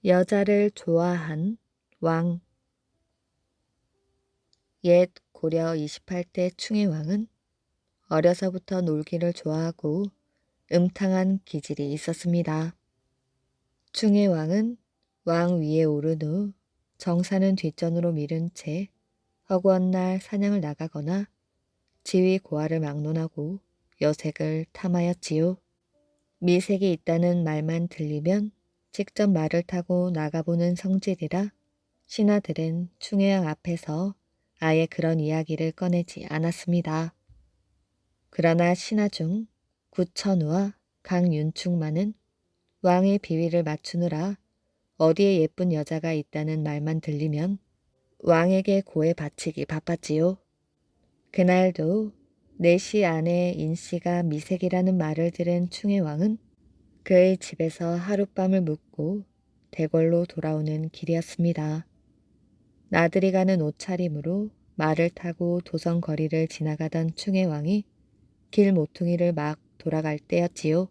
여자를 좋아한 왕. 옛 고려 28대 충의왕은 어려서부터 놀기를 좋아하고 음탕한 기질이 있었습니다. 충의왕은 왕 위에 오른 후 정사는 뒷전으로 미룬 채 허구한 날 사냥을 나가거나 지위 고하를 막론하고 여색을 탐하였지요. 미색이 있다는 말만 들리면 직접 말을 타고 나가보는 성질이라 신하들은 충의왕 앞에서 아예 그런 이야기를 꺼내지 않았습니다. 그러나 신하 중 구천우와 강윤충만은 왕의 비위를 맞추느라 어디에 예쁜 여자가 있다는 말만 들리면 왕에게 고해 바치기 바빴지요. 그날도 4시 안에 인씨가 미색이라는 말을 들은 충의왕은 그의 집에서 하룻밤을 묵고 대궐로 돌아오는 길이었습니다. 나들이 가는 옷차림으로 말을 타고 도성 거리를 지나가던 충의왕이 길 모퉁이를 막 돌아갈 때였지요.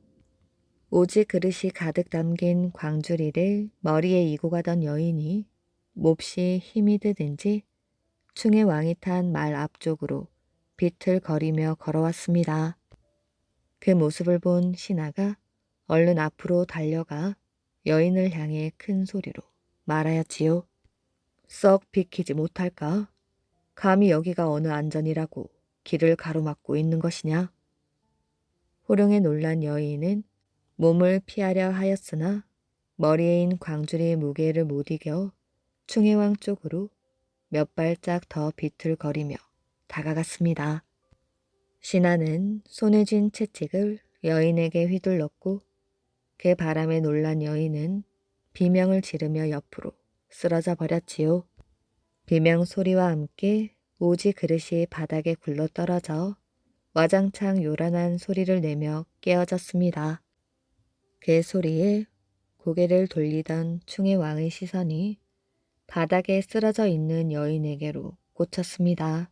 오지 그릇이 가득 담긴 광주리를 머리에 이고 가던 여인이 몹시 힘이 드든지 충의왕이 탄 말 앞쪽으로 비틀거리며 걸어왔습니다. 그 모습을 본 신하가 얼른 앞으로 달려가 여인을 향해 큰 소리로 말하였지요. 썩 비키지 못할까? 감히 여기가 어느 안전이라고 길을 가로막고 있는 것이냐? 호령에 놀란 여인은 몸을 피하려 하였으나 머리에인 광주리의 무게를 못 이겨 충의왕 쪽으로 몇 발짝 더 비틀거리며 다가갔습니다. 신하는 손에 쥔 채찍을 여인에게 휘둘렀고 그 바람에 놀란 여인은 비명을 지르며 옆으로 쓰러져 버렸지요. 비명 소리와 함께 오지 그릇이 바닥에 굴러 떨어져 와장창 요란한 소리를 내며 깨어졌습니다. 그 소리에 고개를 돌리던 충의왕의 시선이 바닥에 쓰러져 있는 여인에게로 꽂혔습니다.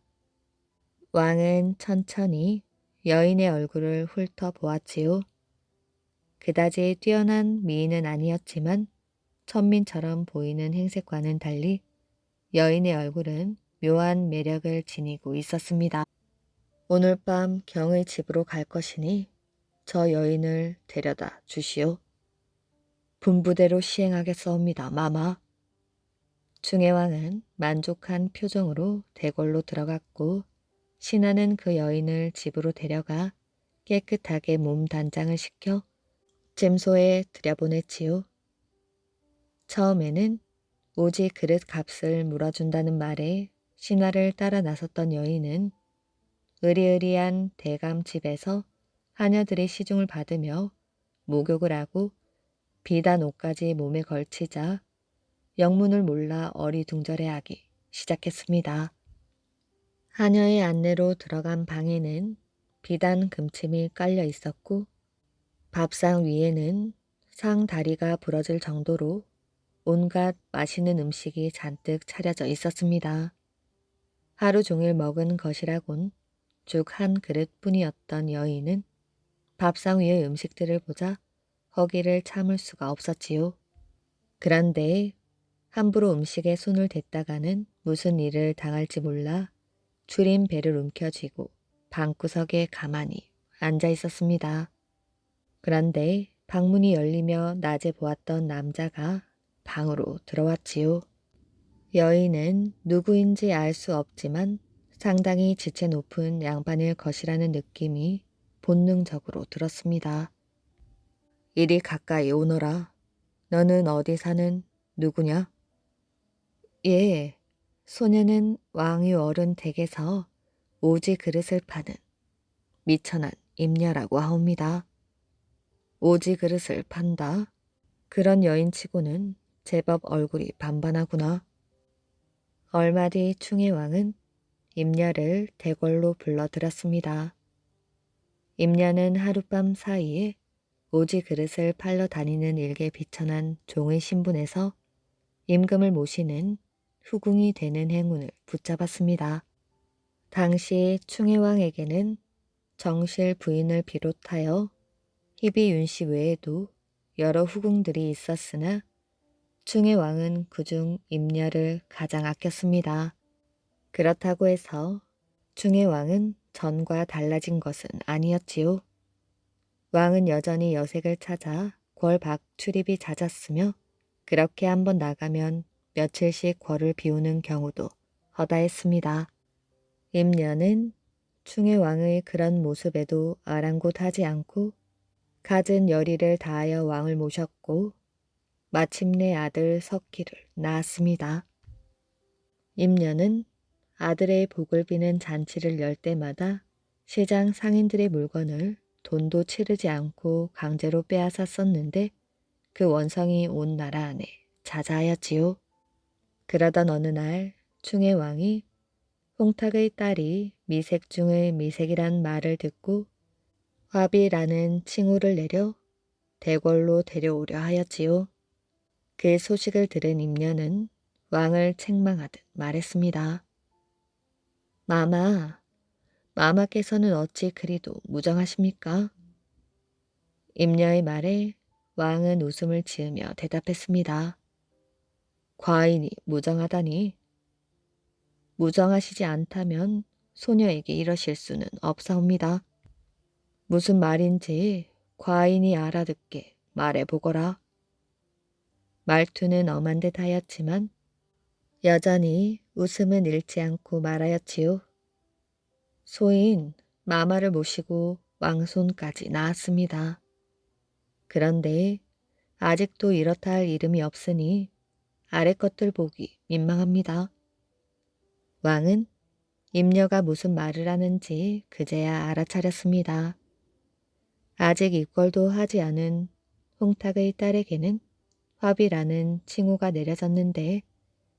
왕은 천천히 여인의 얼굴을 훑어보았지요. 그다지 뛰어난 미인은 아니었지만 천민처럼 보이는 행색과는 달리 여인의 얼굴은 묘한 매력을 지니고 있었습니다. 오늘 밤 경의 집으로 갈 것이니 저 여인을 데려다 주시오. 분부대로 시행하겠사옵니다, 마마. 충의왕은 만족한 표정으로 대궐로 들어갔고 신하는 그 여인을 집으로 데려가 깨끗하게 몸 단장을 시켜 잼소에 들여보냈지요. 처음에는 오지 그릇 값을 물어준다는 말에 신하를 따라 나섰던 여인은 으리으리한 대감 집에서 하녀들의 시중을 받으며 목욕을 하고 비단 옷까지 몸에 걸치자 영문을 몰라 어리둥절해하기 시작했습니다. 하녀의 안내로 들어간 방에는 비단 금침이 깔려 있었고 밥상 위에는 상 다리가 부러질 정도로 온갖 맛있는 음식이 잔뜩 차려져 있었습니다. 하루 종일 먹은 것이라곤 죽 한 그릇뿐이었던 여인은 밥상 위의 음식들을 보자 허기를 참을 수가 없었지요. 그런데 함부로 음식에 손을 댔다가는 무슨 일을 당할지 몰라 줄인 배를 움켜쥐고 방구석에 가만히 앉아 있었습니다. 그런데 방문이 열리며 낮에 보았던 남자가 방으로 들어왔지요. 여인은 누구인지 알 수 없지만 상당히 지체 높은 양반일 것이라는 느낌이 본능적으로 들었습니다. 이리 가까이 오너라. 너는 어디 사는 누구냐? 예, 소녀는 왕의 어른 댁에서 오지 그릇을 파는 미천한 임녀라고 하옵니다. 오지 그릇을 판다? 그런 여인치고는 제법 얼굴이 반반하구나. 얼마 뒤 충의왕은 임녀를 대궐로 불러들였습니다. 임녀는 하룻밤 사이에 오지 그릇을 팔러 다니는 일개 비천한 종의 신분에서 임금을 모시는 후궁이 되는 행운을 붙잡았습니다. 당시 충의왕에게는 정실 부인을 비롯하여 희비 윤씨 외에도 여러 후궁들이 있었으나 충의 왕은 그중 임녀를 가장 아꼈습니다. 그렇다고 해서 충의 왕은 전과 달라진 것은 아니었지요. 왕은 여전히 여색을 찾아 궐 밖 출입이 잦았으며 그렇게 한번 나가면 며칠씩 궐을 비우는 경우도 허다했습니다. 임녀는 충의 왕의 그런 모습에도 아랑곳하지 않고 갖은 열의를 다하여 왕을 모셨고 마침내 아들 석기를 낳았습니다. 임녀는 아들의 복을 비는 잔치를 열 때마다 시장 상인들의 물건을 돈도 치르지 않고 강제로 빼앗아 썼는데 그 원성이 온 나라 안에 자자하였지요. 그러던 어느 날 충의 왕이 홍탁의 딸이 미색 중의 미색이란 말을 듣고 화비라는 칭호를 내려 대궐로 데려오려 하였지요. 그 소식을 들은 임녀는 왕을 책망하듯 말했습니다. 마마, 마마께서는 어찌 그리도 무정하십니까? 임녀의 말에 왕은 웃음을 지으며 대답했습니다. 과인이 무정하다니. 무정하시지 않다면 소녀에게 이러실 수는 없사옵니다. 무슨 말인지 과인이 알아듣게 말해보거라. 말투는 엄한 듯 하였지만 여전히 웃음은 잃지 않고 말하였지요. 소인 마마를 모시고 왕손까지 낳았습니다. 그런데 아직도 이렇다 할 이름이 없으니 아래 것들 보기 민망합니다. 왕은 임녀가 무슨 말을 하는지 그제야 알아차렸습니다. 아직 입걸도 하지 않은 홍탁의 딸에게는 화비라는 칭호가 내려졌는데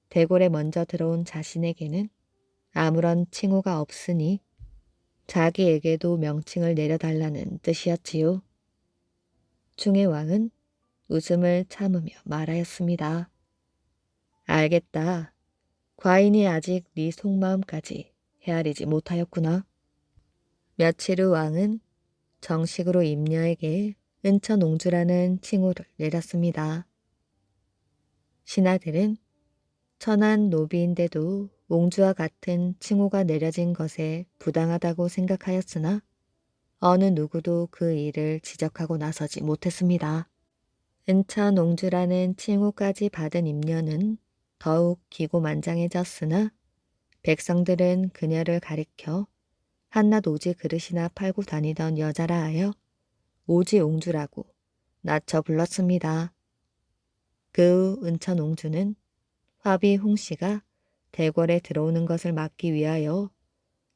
대궐에 먼저 들어온 자신에게는 아무런 칭호가 없으니 자기에게도 명칭을 내려달라는 뜻이었지요. 충의 왕은 웃음을 참으며 말하였습니다. 알겠다. 과인이 아직 네 속마음까지 헤아리지 못하였구나. 며칠 후 왕은 정식으로 임녀에게 은천옹주라는 칭호를 내렸습니다. 신하들은 천한 노비인데도 옹주와 같은 칭호가 내려진 것에 부당하다고 생각하였으나 어느 누구도 그 일을 지적하고 나서지 못했습니다. 은천옹주라는 칭호까지 받은 임녀는 더욱 기고만장해졌으나 백성들은 그녀를 가리켜 한낱 오지 그릇이나 팔고 다니던 여자라 하여 오지옹주라고 낮춰 불렀습니다. 그 후 은천옹주는 화비 홍씨가 대궐에 들어오는 것을 막기 위하여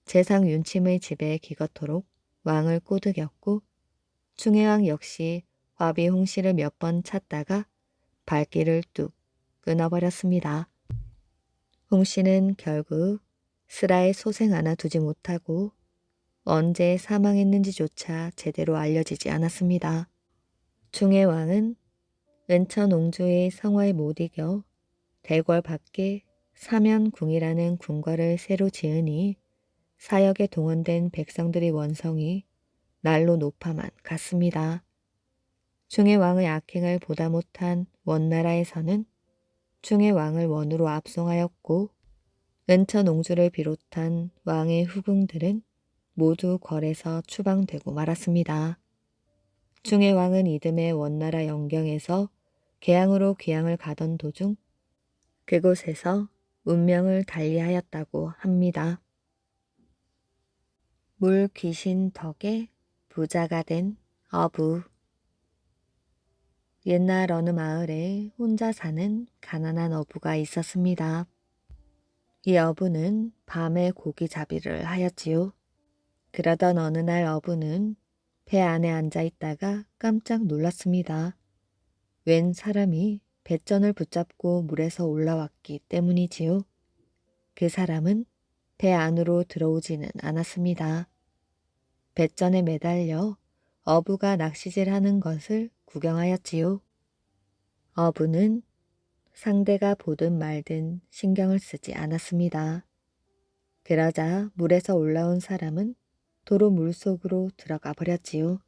재상 윤침의 집에 기거토록 왕을 꼬드겼고 충혜왕 역시 화비 홍씨를 몇 번 찾다가 발길을 뚝 끊어버렸습니다. 홍씨는 결국 슬하에 소생 하나 두지 못하고 언제 사망했는지조차 제대로 알려지지 않았습니다. 충혜왕은 은천옹주의 성화에 못 이겨 대궐 밖에 사면궁이라는 궁궐을 새로 지으니 사역에 동원된 백성들의 원성이 날로 높아만 갔습니다. 충혜왕의 악행을 보다 못한 원나라에서는 충혜왕을 원으로 압송하였고 은천옹주를 비롯한 왕의 후궁들은 모두 궐에서 추방되고 말았습니다. 충혜왕은 이듬해 원나라 영경에서 개항으로 귀향을 가던 도중 그곳에서 운명을 달리하였다고 합니다. 물 귀신 덕에 부자가 된 어부. 옛날 어느 마을에 혼자 사는 가난한 어부가 있었습니다. 이 어부는 밤에 고기잡이를 하였지요. 그러던 어느 날 어부는 배 안에 앉아 있다가 깜짝 놀랐습니다. 웬 사람이 뱃전을 붙잡고 물에서 올라왔기 때문이지요. 그 사람은 배 안으로 들어오지는 않았습니다. 뱃전에 매달려 어부가 낚시질하는 것을 구경하였지요. 어부는 상대가 보든 말든 신경을 쓰지 않았습니다. 그러자 물에서 올라온 사람은 도로 물속으로 들어가 버렸지요.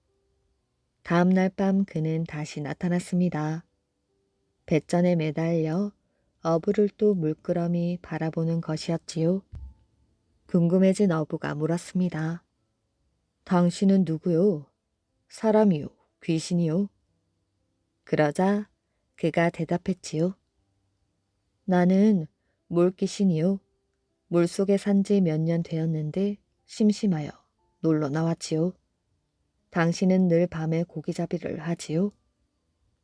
다음 날 밤 그는 다시 나타났습니다. 뱃전에 매달려 어부를 또 물끄러미 바라보는 것이었지요. 궁금해진 어부가 물었습니다. 당신은 누구요? 사람이요? 귀신이요? 그러자 그가 대답했지요. 나는 물귀신이요. 물속에 산 지 몇 년 되었는데 심심하여 놀러 나왔지요. 당신은 늘 밤에 고기잡이를 하지요.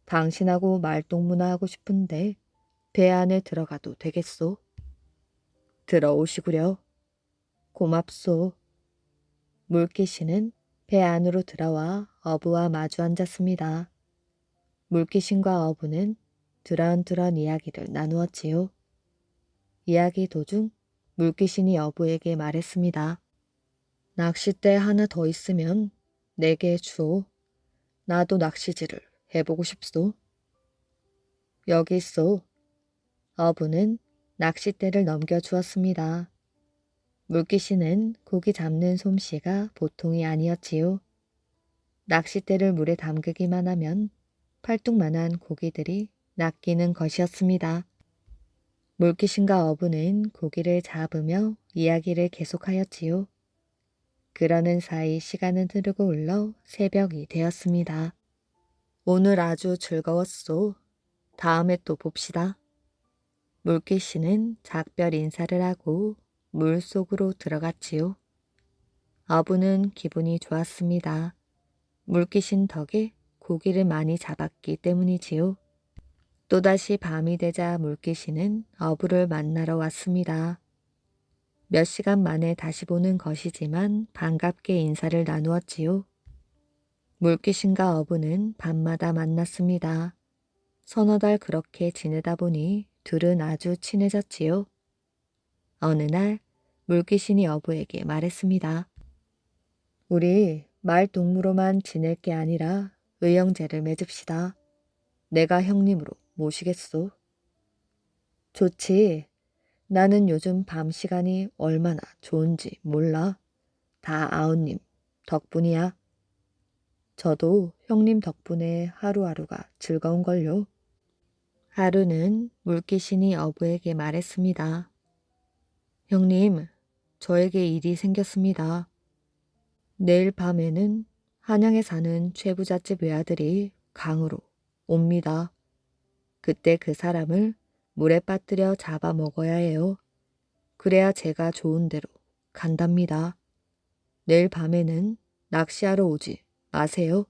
당신하고 말동무나 하고 싶은데 배 안에 들어가도 되겠소? 들어오시구려. 고맙소. 물귀신은 배 안으로 들어와 어부와 마주 앉았습니다. 물귀신과 어부는 두런두런 이야기를 나누었지요. 이야기 도중 물귀신이 어부에게 말했습니다. 낚싯대 하나 더 있으면 내게 주오. 나도 낚시질을 해보고 싶소. 여기 있소. 어부는 낚싯대를 넘겨주었습니다. 물귀신은 고기 잡는 솜씨가 보통이 아니었지요. 낚싯대를 물에 담그기만 하면 팔뚝만한 고기들이 낚이는 것이었습니다. 물귀신과 어부는 고기를 잡으며 이야기를 계속하였지요. 그러는 사이 시간은 흐르고 흘러 새벽이 되었습니다. 오늘 아주 즐거웠소. 다음에 또 봅시다. 물귀신은 작별 인사를 하고 물 속으로 들어갔지요. 어부는 기분이 좋았습니다. 물귀신 덕에 고기를 많이 잡았기 때문이지요. 또다시 밤이 되자 물귀신은 어부를 만나러 왔습니다. 몇 시간 만에 다시 보는 것이지만 반갑게 인사를 나누었지요. 물귀신과 어부는 밤마다 만났습니다. 서너 달 그렇게 지내다 보니 둘은 아주 친해졌지요. 어느 날 물귀신이 어부에게 말했습니다. 우리 말 동무로만 지낼 게 아니라 의형제를 맺읍시다. 내가 형님으로 모시겠소. 좋지. 나는 요즘 밤 시간이 얼마나 좋은지 몰라. 다 아우님 덕분이야. 저도 형님 덕분에 하루하루가 즐거운걸요. 하루는 물귀신이 어부에게 말했습니다. 형님, 저에게 일이 생겼습니다. 내일 밤에는 한양에 사는 최부잣집 외아들이 강으로 옵니다. 그때 그 사람을 물에 빠뜨려 잡아먹어야 해요. 그래야 제가 좋은 데로 간답니다. 내일 밤에는 낚시하러 오지 마세요.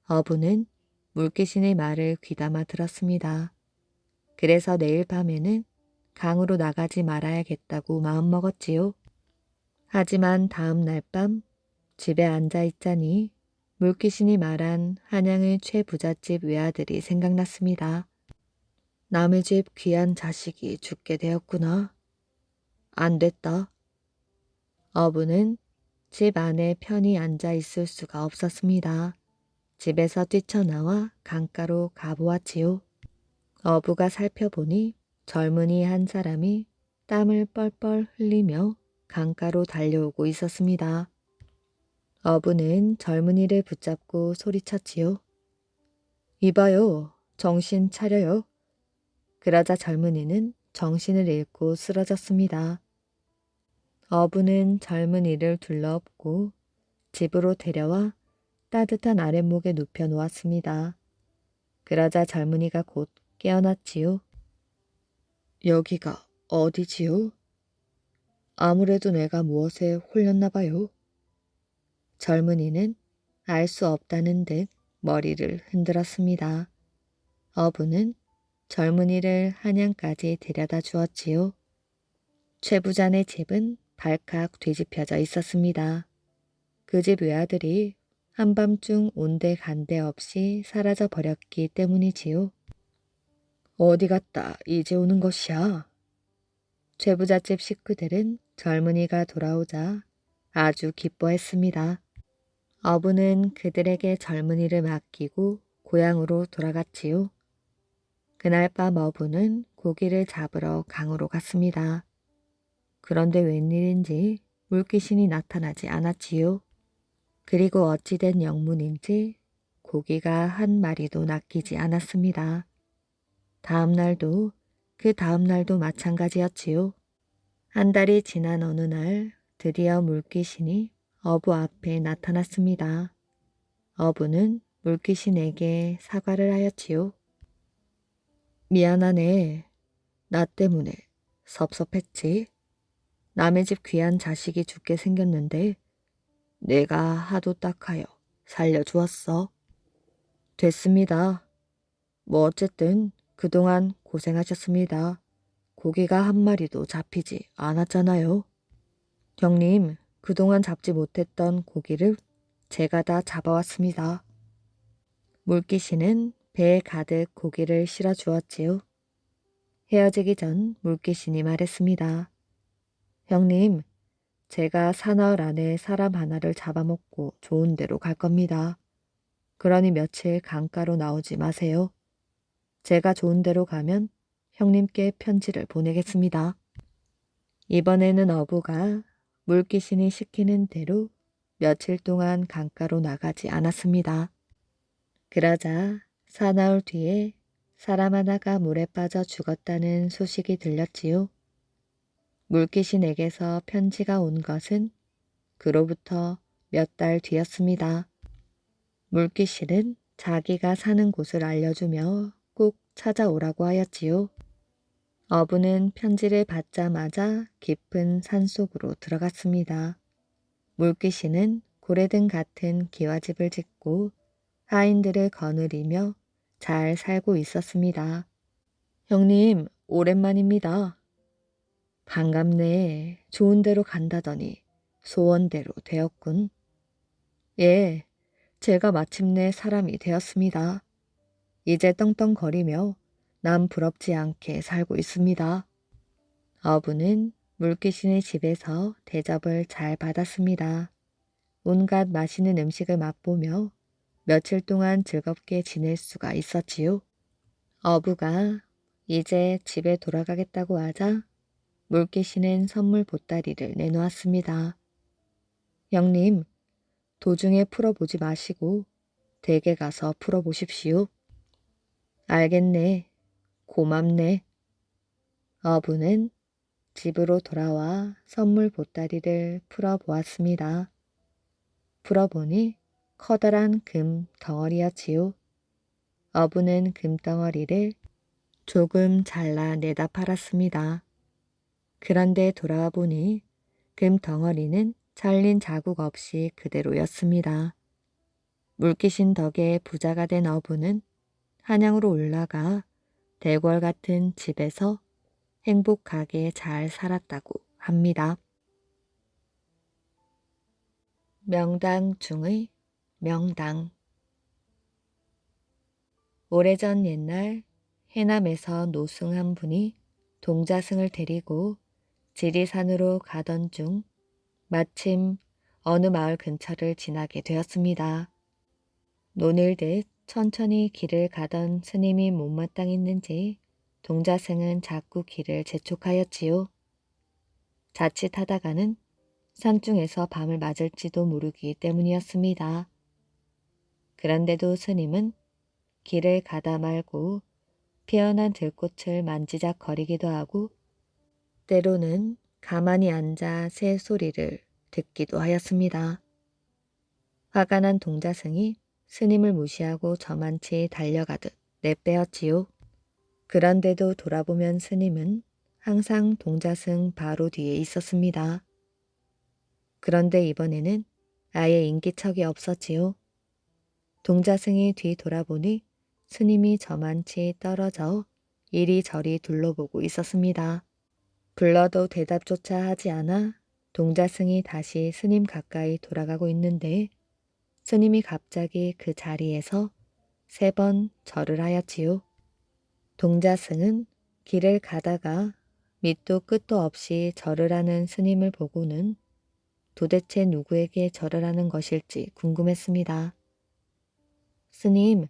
어부는 물귀신의 말을 귀담아 들었습니다. 그래서 내일 밤에는 강으로 나가지 말아야겠다고 마음먹었지요. 하지만 다음 날 밤 집에 앉아 있자니 물귀신이 말한 한양의 최부잣집 외아들이 생각났습니다. 남의 집 귀한 자식이 죽게 되었구나. 안 됐다. 어부는 집 안에 편히 앉아 있을 수가 없었습니다. 집에서 뛰쳐나와 강가로 가보았지요. 어부가 살펴보니 젊은이 한 사람이 땀을 뻘뻘 흘리며 강가로 달려오고 있었습니다. 어부는 젊은이를 붙잡고 소리쳤지요. 이봐요, 정신 차려요. 그러자 젊은이는 정신을 잃고 쓰러졌습니다. 어부는 젊은이를 둘러엎고 집으로 데려와 따뜻한 아랫목에 눕혀 놓았습니다. 그러자 젊은이가 곧 깨어났지요. 여기가 어디지요? 아무래도 내가 무엇에 홀렸나 봐요. 젊은이는 알 수 없다는 듯 머리를 흔들었습니다. 어부는 젊은이를 한양까지 데려다 주었지요. 최부잔의 집은 발칵 뒤집혀져 있었습니다. 그 집 외아들이 한밤중 온데간데 없이 사라져 버렸기 때문이지요. 어디 갔다 이제 오는 것이야? 최부잣집 식구들은 젊은이가 돌아오자 아주 기뻐했습니다. 어부는 그들에게 젊은이를 맡기고 고향으로 돌아갔지요. 그날 밤 어부는 고기를 잡으러 강으로 갔습니다. 그런데 웬일인지 물귀신이 나타나지 않았지요. 그리고 어찌된 영문인지 고기가 한 마리도 낚이지 않았습니다. 다음 날도 그 다음 날도 마찬가지였지요. 한 달이 지난 어느 날 드디어 물귀신이 어부 앞에 나타났습니다. 어부는 물귀신에게 사과를 하였지요. 미안하네. 나 때문에 섭섭했지. 남의 집 귀한 자식이 죽게 생겼는데 내가 하도 딱하여 살려주었어. 됐습니다. 뭐 어쨌든 그동안 고생하셨습니다. 고기가 한 마리도 잡히지 않았잖아요. 형님, 그동안 잡지 못했던 고기를 제가 다 잡아왔습니다. 물귀신은 배에 가득 고기를 실어 주었지요. 헤어지기 전 물귀신이 말했습니다. 형님, 제가 사나흘 안에 사람 하나를 잡아먹고 좋은 데로 갈 겁니다. 그러니 며칠 강가로 나오지 마세요. 제가 좋은 데로 가면 형님께 편지를 보내겠습니다. 이번에는 어부가 물귀신이 시키는 대로 며칠 동안 강가로 나가지 않았습니다. 그러자 사나흘 뒤에 사람 하나가 물에 빠져 죽었다는 소식이 들렸지요. 물귀신에게서 편지가 온 것은 그로부터 몇 달 뒤였습니다. 물귀신은 자기가 사는 곳을 알려주며 꼭 찾아오라고 하였지요. 어부는 편지를 받자마자 깊은 산속으로 들어갔습니다. 물귀신은 고래등 같은 기와집을 짓고 하인들을 거느리며 잘 살고 있었습니다. 형님, 오랜만입니다. 반갑네. 좋은 데로 간다더니 소원대로 되었군. 예, 제가 마침내 사람이 되었습니다. 이제 떵떵거리며 남 부럽지 않게 살고 있습니다. 어부는 물귀신의 집에서 대접을 잘 받았습니다. 온갖 맛있는 음식을 맛보며 며칠 동안 즐겁게 지낼 수가 있었지요. 어부가 이제 집에 돌아가겠다고 하자 물귀신은 선물 보따리를 내놓았습니다. 형님, 도중에 풀어보지 마시고 댁에 가서 풀어보십시오. 알겠네. 고맙네. 어부는 집으로 돌아와 선물 보따리를 풀어보았습니다. 풀어보니 커다란 금 덩어리였지요. 어부는 금덩어리를 조금 잘라 내다 팔았습니다. 그런데 돌아와 보니 금덩어리는 잘린 자국 없이 그대로였습니다. 물귀신 덕에 부자가 된 어부는 한양으로 올라가 대궐 같은 집에서 행복하게 잘 살았다고 합니다. 명당 중의 명당. 오래전 옛날 해남에서 노승 한 분이 동자승을 데리고 지리산으로 가던 중 마침 어느 마을 근처를 지나게 되었습니다. 논일듯 천천히 길을 가던 스님이 못마땅했는지 동자승은 자꾸 길을 재촉하였지요. 자칫하다가는 산중에서 밤을 맞을지도 모르기 때문이었습니다. 그런데도 스님은 길을 가다 말고 피어난 들꽃을 만지작거리기도 하고 때로는 가만히 앉아 새 소리를 듣기도 하였습니다. 화가 난 동자승이 스님을 무시하고 저만치 달려가듯 내빼었지요. 그런데도 돌아보면 스님은 항상 동자승 바로 뒤에 있었습니다. 그런데 이번에는 아예 인기척이 없었지요. 동자승이 뒤 돌아보니 스님이 저만치 떨어져 이리저리 둘러보고 있었습니다. 불러도 대답조차 하지 않아 동자승이 다시 스님 가까이 돌아가고 있는데 스님이 갑자기 그 자리에서 3번 절을 하였지요. 동자승은 길을 가다가 밑도 끝도 없이 절을 하는 스님을 보고는 도대체 누구에게 절을 하는 것일지 궁금했습니다. 스님,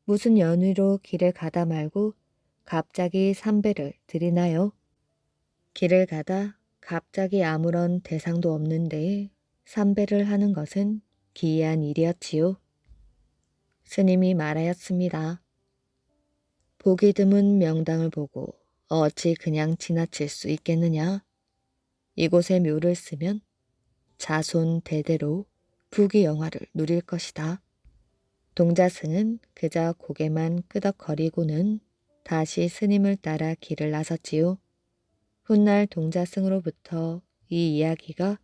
무슨 연유로 길을 가다 말고 갑자기 삼배를 드리나요? 길을 가다 갑자기 아무런 대상도 없는데 삼배를 하는 것은 기이한 일이었지요. 스님이 말하였습니다. 보기 드문 명당을 보고 어찌 그냥 지나칠 수 있겠느냐. 이곳에 묘를 쓰면 자손 대대로 부귀영화를 누릴 것이다. 동자승은 그저 고개만 끄덕거리고는 다시 스님을 따라 길을 나섰지요. 훗날 동자승으로부터 이 이야기가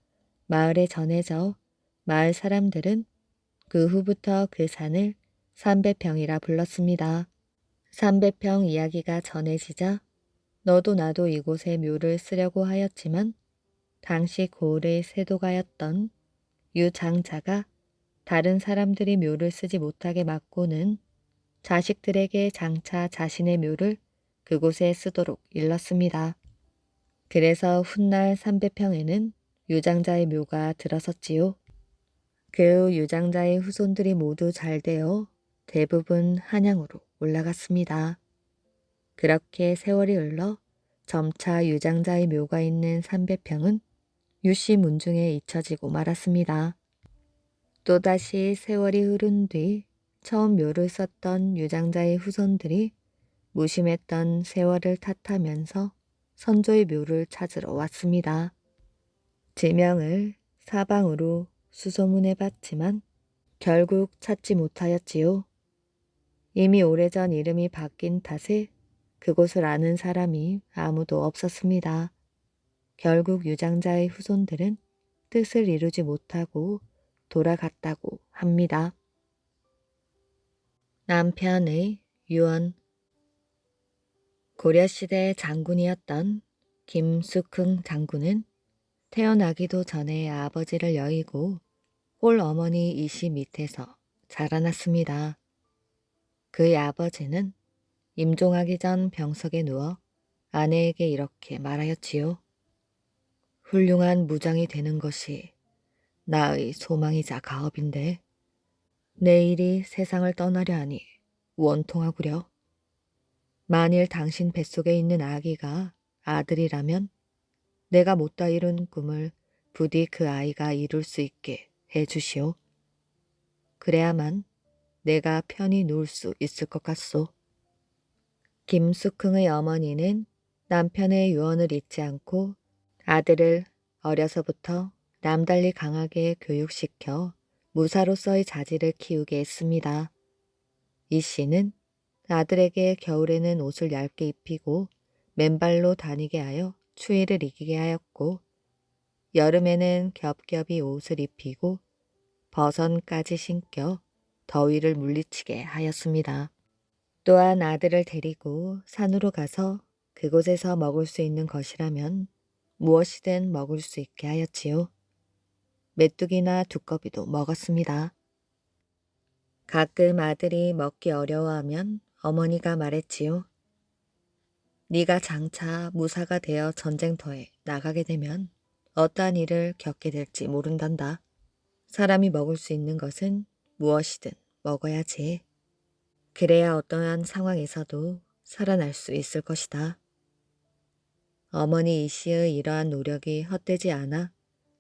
마을에 전해져 마을 사람들은 그 후부터 그 산을 삼배평이라 불렀습니다. 삼배평 이야기가 전해지자 너도 나도 이곳에 묘를 쓰려고 하였지만 당시 고을의 세도가였던 유장자가 다른 사람들이 묘를 쓰지 못하게 막고는 자식들에게 장차 자신의 묘를 그곳에 쓰도록 일렀습니다. 그래서 훗날 삼배평에는 유장자의 묘가 들어섰지요. 그 유장자의 후손들이 모두 잘 되어 대부분 한양으로 올라갔습니다. 그렇게 세월이 흘러 점차 유장자의 묘가 있는 삼배평은 유씨 문중에 잊혀지고 말았습니다. 또다시 세월이 흐른 뒤 처음 묘를 썼던 유장자의 후손들이 무심했던 세월을 탓하면서 선조의 묘를 찾으러 왔습니다. 지명을 사방으로 수소문해봤지만 결국 찾지 못하였지요. 이미 오래전 이름이 바뀐 탓에 그곳을 아는 사람이 아무도 없었습니다. 결국 유장자의 후손들은 뜻을 이루지 못하고 돌아갔다고 합니다. 남편의 유언. 고려시대 장군이었던 김숙흥 장군은 태어나기도 전에 아버지를 여의고 홀 어머니 이씨 밑에서 자라났습니다. 그의 아버지는 임종하기 전 병석에 누워 아내에게 이렇게 말하였지요. 훌륭한 무장이 되는 것이 나의 소망이자 가업인데 내일이 세상을 떠나려 하니 원통하구려. 만일 당신 뱃속에 있는 아기가 아들이라면 내가 못다 이룬 꿈을 부디 그 아이가 이룰 수 있게 해주시오. 그래야만 내가 편히 누울 수 있을 것 같소. 김숙흥의 어머니는 남편의 유언을 잊지 않고 아들을 어려서부터 남달리 강하게 교육시켜 무사로서의 자질을 키우게 했습니다. 이 씨는 아들에게 겨울에는 옷을 얇게 입히고 맨발로 다니게 하여 추위를 이기게 하였고 여름에는 겹겹이 옷을 입히고 버선까지 신겨 더위를 물리치게 하였습니다. 또한 아들을 데리고 산으로 가서 그곳에서 먹을 수 있는 것이라면 무엇이든 먹을 수 있게 하였지요. 메뚜기나 두꺼비도 먹었습니다. 가끔 아들이 먹기 어려워하면 어머니가 말했지요. 네가 장차 무사가 되어 전쟁터에 나가게 되면 어떠한 일을 겪게 될지 모른단다. 사람이 먹을 수 있는 것은 무엇이든 먹어야지. 그래야 어떠한 상황에서도 살아날 수 있을 것이다. 어머니 이씨의 이러한 노력이 헛되지 않아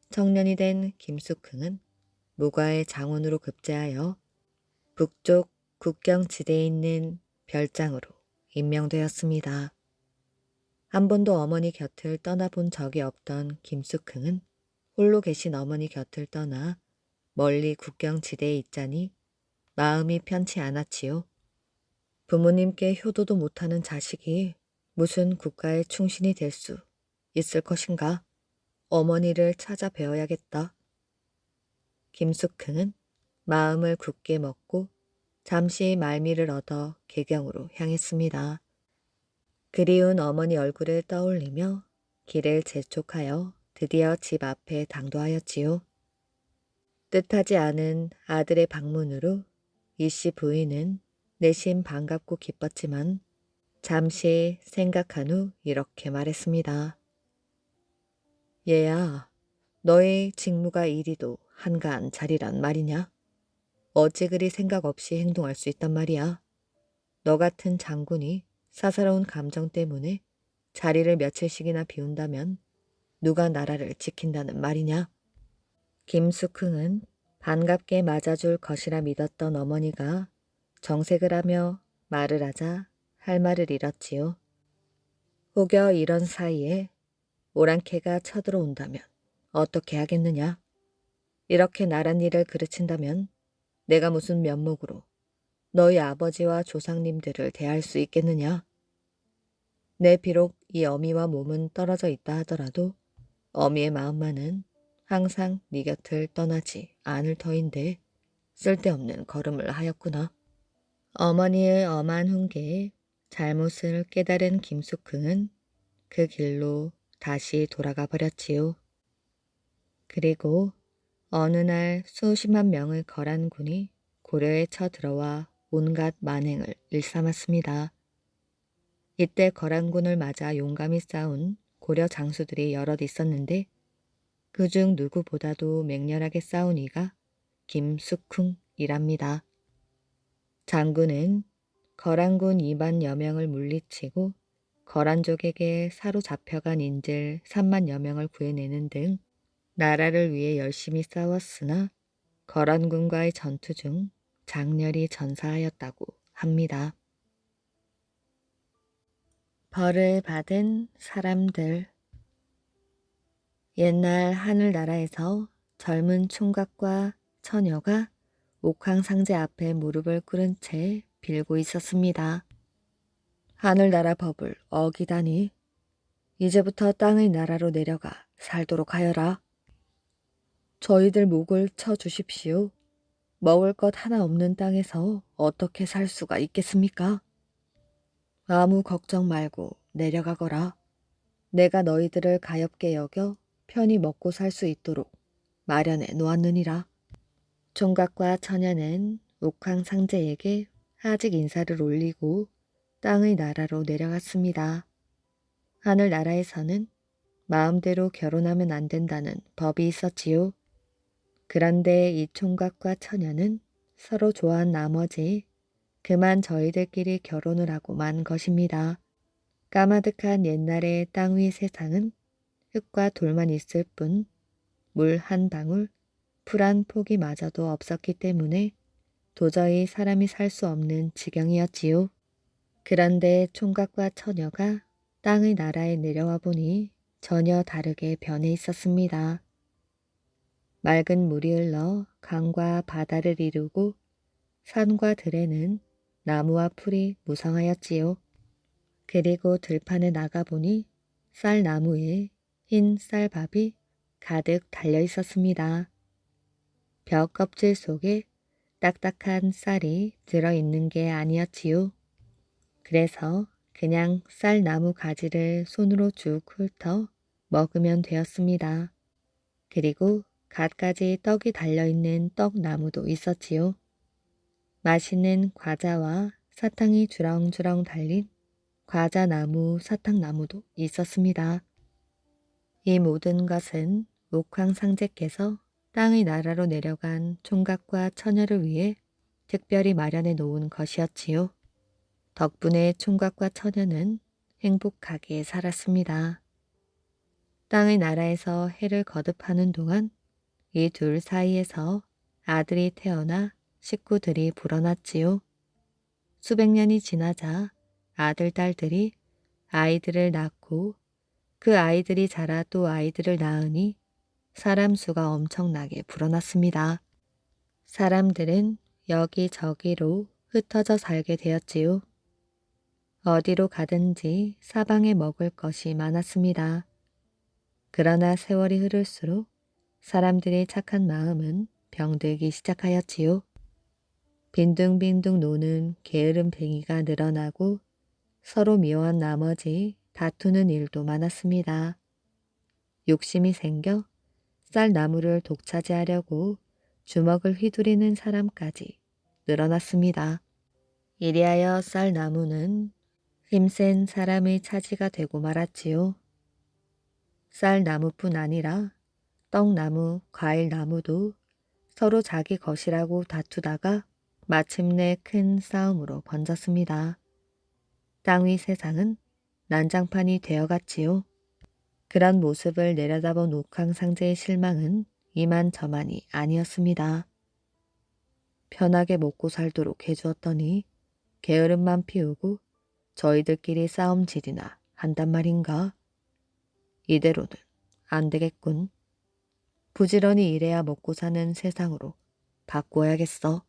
청년이 된 김숙흥은 무과의 장원으로 급제하여 북쪽 국경지대에 있는 별장으로 임명되었습니다. 한 번도 어머니 곁을 떠나본 적이 없던 김숙흥은 홀로 계신 어머니 곁을 떠나 멀리 국경지대에 있자니 마음이 편치 않았지요. 부모님께 효도도 못하는 자식이 무슨 국가의 충신이 될 수 있을 것인가? 어머니를 찾아 뵈어야겠다. 김숙흥은 마음을 굳게 먹고 잠시 말미를 얻어 개경으로 향했습니다. 그리운 어머니 얼굴을 떠올리며 길을 재촉하여 드디어 집 앞에 당도하였지요. 뜻하지 않은 아들의 방문으로 이씨 부인은 내심 반갑고 기뻤지만 잠시 생각한 후 이렇게 말했습니다. 얘야, 너의 직무가 이리도 한가한 자리란 말이냐? 어찌 그리 생각 없이 행동할 수 있단 말이야. 너 같은 장군이 사사로운 감정 때문에 자리를 며칠씩이나 비운다면 누가 나라를 지킨다는 말이냐? 김숙흥은 반갑게 맞아줄 것이라 믿었던 어머니가 정색을 하며 말을 하자 할 말을 잃었지요. 혹여 이런 사이에 오랑캐가 쳐들어온다면 어떻게 하겠느냐? 이렇게 나란 일을 그르친다면 내가 무슨 면목으로 너희 아버지와 조상님들을 대할 수 있겠느냐? 내 비록 이 어미와 몸은 떨어져 있다 하더라도 어미의 마음만은 항상 네 곁을 떠나지 않을 터인데 쓸데없는 걸음을 하였구나. 어머니의 엄한 훈계에 잘못을 깨달은 김숙흥은 그 길로 다시 돌아가 버렸지요. 그리고 어느 날 수십만 명의 거란군이 고려에 쳐들어와 온갖 만행을 일삼았습니다. 이때 거란군을 맞아 용감히 싸운 고려 장수들이 여럿 있었는데 그중 누구보다도 맹렬하게 싸운 이가 김숙흥이랍니다. 장군은 거란군 2만여 명을 물리치고 거란족에게 사로잡혀간 인질 3만여 명을 구해내는 등 나라를 위해 열심히 싸웠으나 거란군과의 전투 중 장렬히 전사하였다고 합니다. 벌을 받은 사람들. 옛날 하늘나라에서 젊은 총각과 처녀가 옥황상제 앞에 무릎을 꿇은 채 빌고 있었습니다. 하늘나라 법을 어기다니 이제부터 땅의 나라로 내려가 살도록 하여라. 저희들 목을 쳐 주십시오. 먹을 것 하나 없는 땅에서 어떻게 살 수가 있겠습니까? 아무 걱정 말고 내려가거라. 내가 너희들을 가엾게 여겨 편히 먹고 살 수 있도록 마련해 놓았느니라. 총각과 처녀는 옥황상제에게 하직 인사를 올리고 땅의 나라로 내려갔습니다. 하늘나라에서는 마음대로 결혼하면 안 된다는 법이 있었지요. 그런데 이 총각과 처녀는 서로 좋아한 나머지 그만 저희들끼리 결혼을 하고 만 것입니다. 까마득한 옛날의 땅 위 세상은 흙과 돌만 있을 뿐 물 한 방울, 풀 한 포기마저도 없었기 때문에 도저히 사람이 살 수 없는 지경이었지요. 그런데 총각과 처녀가 땅의 나라에 내려와 보니 전혀 다르게 변해 있었습니다. 맑은 물이 흘러 강과 바다를 이루고 산과 들에는 나무와 풀이 무성하였지요. 그리고 들판에 나가보니 쌀나무에 흰 쌀밥이 가득 달려 있었습니다. 벼 껍질 속에 딱딱한 쌀이 들어있는 게 아니었지요. 그래서 그냥 쌀나무 가지를 손으로 쭉 훑어 먹으면 되었습니다. 그리고 갖가지 떡이 달려있는 떡나무도 있었지요. 맛있는 과자와 사탕이 주렁주렁 달린 과자나무, 사탕나무도 있었습니다. 이 모든 것은 옥황상제께서 땅의 나라로 내려간 총각과 처녀를 위해 특별히 마련해 놓은 것이었지요. 덕분에 총각과 처녀는 행복하게 살았습니다. 땅의 나라에서 해를 거듭하는 동안 이 둘 사이에서 아들이 태어나 식구들이 불어났지요. 수백 년이 지나자 아들, 딸들이 아이들을 낳고 그 아이들이 자라 또 아이들을 낳으니 사람 수가 엄청나게 불어났습니다. 사람들은 여기저기로 흩어져 살게 되었지요. 어디로 가든지 사방에 먹을 것이 많았습니다. 그러나 세월이 흐를수록 사람들의 착한 마음은 병들기 시작하였지요. 빈둥빈둥 노는 게으름뱅이가 늘어나고 서로 미워한 나머지 다투는 일도 많았습니다. 욕심이 생겨 쌀나무를 독차지하려고 주먹을 휘두르는 사람까지 늘어났습니다. 이리하여 쌀나무는 힘센 사람의 차지가 되고 말았지요. 쌀나무뿐 아니라 떡나무, 과일나무도 서로 자기 것이라고 다투다가 마침내 큰 싸움으로 번졌습니다. 땅 위 세상은 난장판이 되어갔지요. 그런 모습을 내려다본 옥황상제의 실망은 이만저만이 아니었습니다. 편하게 먹고 살도록 해주었더니 게으름만 피우고 저희들끼리 싸움질이나 한단 말인가? 이대로는 안 되겠군. 부지런히 일해야 먹고 사는 세상으로 바꾸어야겠어.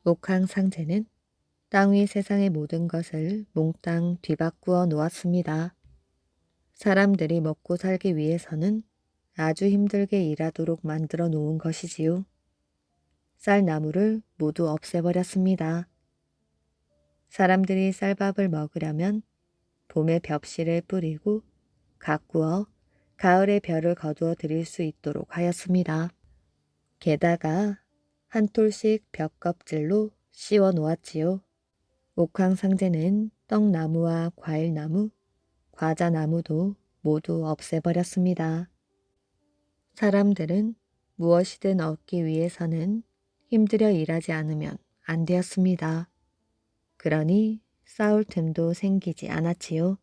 옥황상제는 땅 위 세상의 모든 것을 몽땅 뒤바꾸어 놓았습니다. 사람들이 먹고 살기 위해서는 아주 힘들게 일하도록 만들어 놓은 것이지요. 쌀나무를 모두 없애버렸습니다. 사람들이 쌀밥을 먹으려면 봄에 벽실을 뿌리고 가꾸어 가을에 벼를 거두어 드릴 수 있도록 하였습니다. 게다가 한 톨씩 벽 껍질로 씌워 놓았지요. 옥황상제는 떡나무와 과일나무, 과자나무도 모두 없애버렸습니다. 사람들은 무엇이든 얻기 위해서는 힘들여 일하지 않으면 안 되었습니다. 그러니 싸울 틈도 생기지 않았지요.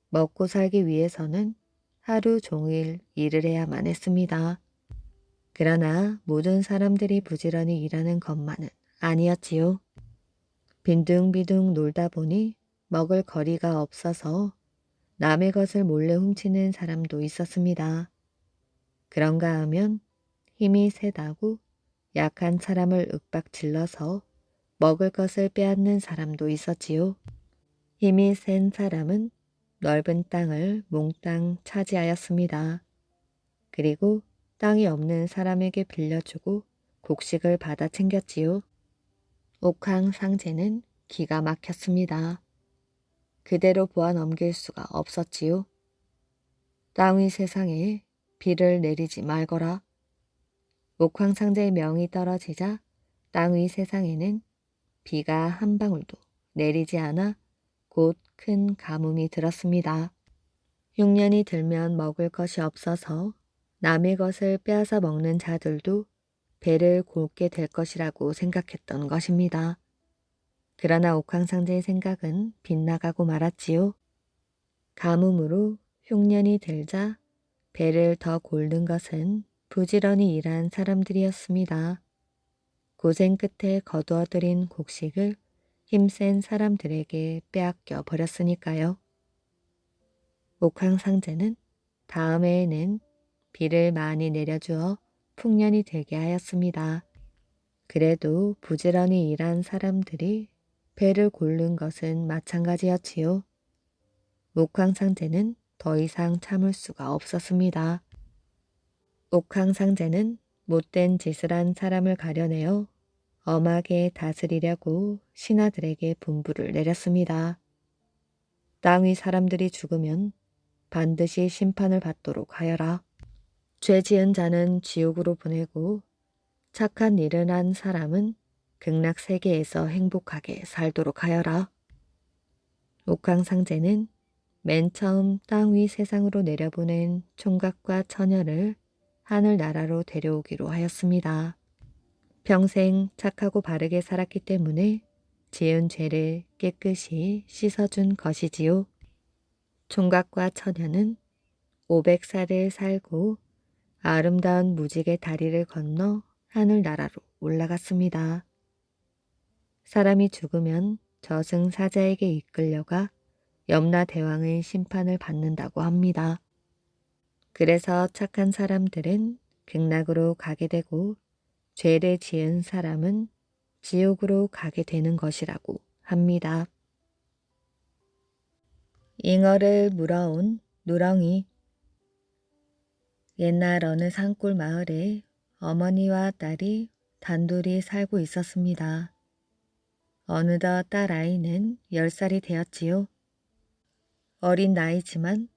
먹고 살기 위해서는 하루 종일 일을 해야만 했습니다. 그러나 모든 사람들이 부지런히 일하는 것만은 아니었지요. 빈둥비둥 놀다 보니 먹을 거리가 없어서 남의 것을 몰래 훔치는 사람도 있었습니다. 그런가 하면 힘이 세다고 약한 사람을 윽박질러서 먹을 것을 빼앗는 사람도 있었지요. 힘이 센 사람은 넓은 땅을 몽땅 차지하였습니다. 그리고 땅이 없는 사람에게 빌려주고 곡식을 받아 챙겼지요. 옥황상제는 기가 막혔습니다. 그대로 보아 넘길 수가 없었지요. 땅 위 세상에 비를 내리지 말거라. 옥황상제의 명이 떨어지자 땅 위 세상에는 비가 한 방울도 내리지 않아 곧 큰 가뭄이 들었습니다. 흉년이 들면 먹을 것이 없어서 남의 것을 빼앗아 먹는 자들도 배를 곪게 될 것이라고 생각했던 것입니다. 그러나 옥황상제의 생각은 빗나가고 말았지요. 가뭄으로 흉년이 들자 배를 더 곪는 것은 부지런히 일한 사람들이었습니다. 고생 끝에 거두어들인 곡식을 힘센 사람들에게 빼앗겨 버렸으니까요. 옥황상제는 다음 해에는 비를 많이 내려주어 풍년이 되게 하였습니다. 그래도 부지런히 일한 사람들이 배를 곪는 것은 마찬가지였지요. 옥황상제는 더 이상 참을 수가 없었습니다. 옥황상제는 못된 짓을 한 사람을 가려내어 엄하게 다스리려고 신하들에게 분부를 내렸습니다. 땅 위 사람들이 죽으면 반드시 심판을 받도록 하여라. 죄 지은 자는 지옥으로 보내고 착한 일을 한 사람은 극락 세계에서 행복하게 살도록 하여라. 옥황상제는 맨 처음 땅 위 세상으로 내려보낸 총각과 처녀를 하늘나라로 데려오기로 하였습니다. 평생 착하고 바르게 살았기 때문에 지은 죄를 깨끗이 씻어준 것이지요. 총각과 처녀는 500살을 살고 아름다운 무직의 다리를 건너 하늘나라로 올라갔습니다. 사람이 죽으면 저승사자에게 이끌려가 염라대왕의 심판을 받는다고 합니다. 그래서 착한 사람들은 극락으로 가게 되고 죄를 지은 사람은 지옥으로 가게 되는 것이라고 합니다. 잉어를 물어온 누렁이. 옛날 어느 산골 마을에 어머니와 딸이 단둘이 살고 있었습니다. 어느덧 딸 아이는 10살이 되었지요. 어린 나이지만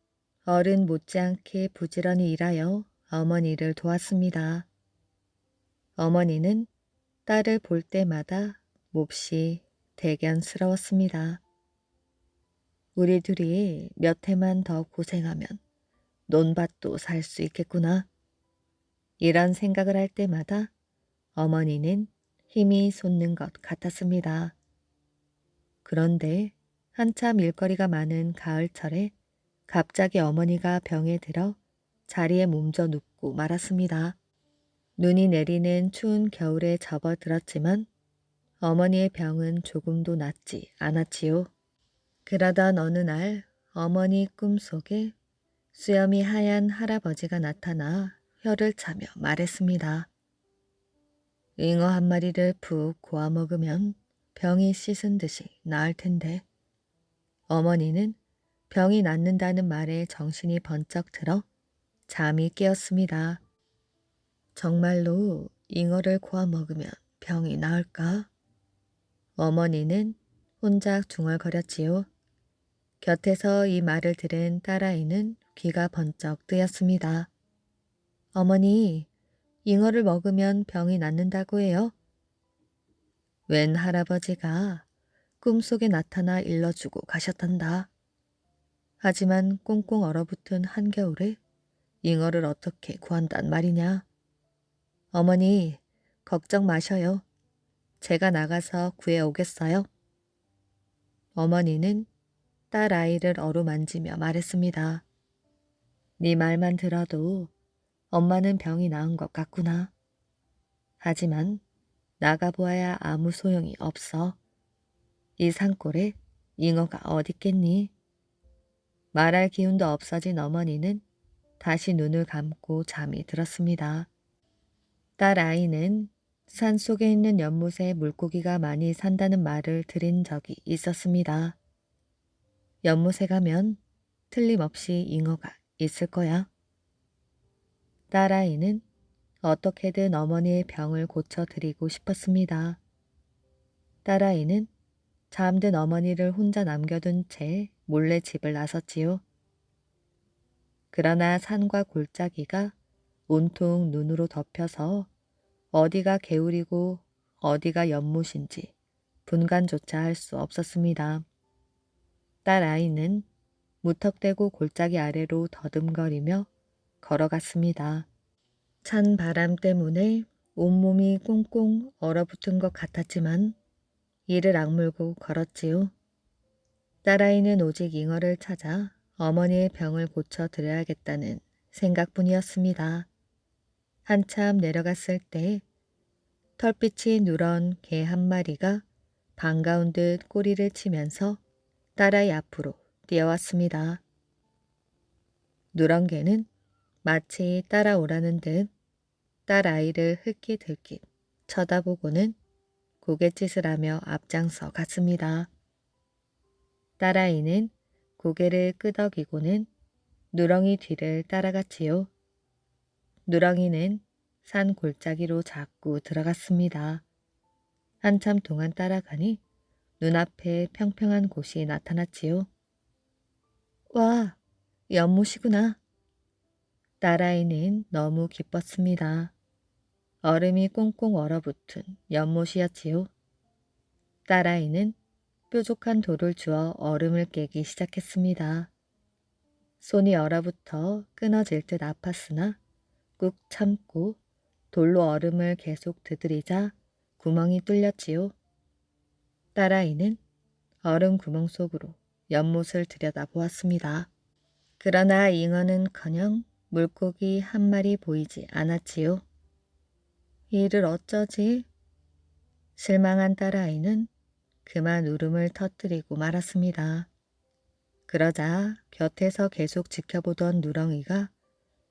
어른 못지않게 부지런히 일하여 어머니를 도왔습니다. 어머니는 딸을 볼 때마다 몹시 대견스러웠습니다. 우리 둘이 몇 해만 더 고생하면 논밭도 살 수 있겠구나. 이런 생각을 할 때마다 어머니는 힘이 솟는 것 같았습니다. 그런데 한참 일거리가 많은 가을철에 갑자기 어머니가 병에 들어 자리에 몸져 눕고 말았습니다. 눈이 내리는 추운 겨울에 접어들었지만 어머니의 병은 조금도 낫지 않았지요. 그러던 어느 날 어머니 꿈속에 수염이 하얀 할아버지가 나타나 혀를 차며 말했습니다. 잉어 한 마리를 푹 고아 먹으면 병이 씻은 듯이 나을 텐데. 어머니는 병이 낫는다는 말에 정신이 번쩍 들어 잠이 깨었습니다. 정말로 잉어를 고아 먹으면 병이 나을까? 어머니는 혼자 중얼거렸지요. 곁에서 이 말을 들은 딸아이는 귀가 번쩍 뜨였습니다. 어머니, 잉어를 먹으면 병이 낫는다고 해요. 웬 할아버지가 꿈속에 나타나 일러주고 가셨단다. 하지만 꽁꽁 얼어붙은 한겨울에 잉어를 어떻게 구한단 말이냐. 어머니, 걱정 마셔요. 제가 나가서 구해오겠어요. 어머니는 딸 아이를 어루만지며 말했습니다. 네 말만 들어도 엄마는 병이 나은 것 같구나. 하지만 나가보아야 아무 소용이 없어. 이 산골에 잉어가 어딨겠니? 말할 기운도 없어진 어머니는 다시 눈을 감고 잠이 들었습니다. 딸 아이는 산속에 있는 연못에 물고기가 많이 산다는 말을 들은 적이 있었습니다. 연못에 가면 틀림없이 잉어가 있을 거야. 딸 아이는 어떻게든 어머니의 병을 고쳐드리고 싶었습니다. 딸 아이는 잠든 어머니를 혼자 남겨둔 채 몰래 집을 나섰지요. 그러나 산과 골짜기가 온통 눈으로 덮여서 어디가 개울이고 어디가 연못인지 분간조차 할 수 없었습니다. 딸 아이는 무턱대고 골짜기 아래로 더듬거리며 걸어갔습니다. 찬 바람 때문에 온몸이 꽁꽁 얼어붙은 것 같았지만 이를 악물고 걸었지요. 딸아이는 오직 잉어를 찾아 어머니의 병을 고쳐드려야겠다는 생각뿐이었습니다. 한참 내려갔을 때 털빛이 누런 개 한 마리가 반가운 듯 꼬리를 치면서 딸아이 앞으로 뛰어왔습니다. 누런 개는 마치 따라오라는 듯 딸아이를 흘깃흘깃 쳐다보고는 고갯짓을 하며 앞장서 갔습니다. 딸아이는 고개를 끄덕이고는 누렁이 뒤를 따라갔지요. 누렁이는 산 골짜기로 자꾸 들어갔습니다. 한참 동안 따라가니 눈앞에 평평한 곳이 나타났지요. 와, 연못이구나. 딸아이는 너무 기뻤습니다. 얼음이 꽁꽁 얼어붙은 연못이었지요. 딸아이는 뾰족한 돌을 주어 얼음을 깨기 시작했습니다. 손이 얼어붙어 끊어질 듯 아팠으나 꾹 참고 돌로 얼음을 계속 두드리자 구멍이 뚫렸지요. 딸아이는 얼음 구멍 속으로 연못을 들여다보았습니다. 그러나 잉어는커녕 물고기 한 마리 보이지 않았지요. 이를 어쩌지? 실망한 딸아이는 그만 울음을 터뜨리고 말았습니다. 그러자 곁에서 계속 지켜보던 누렁이가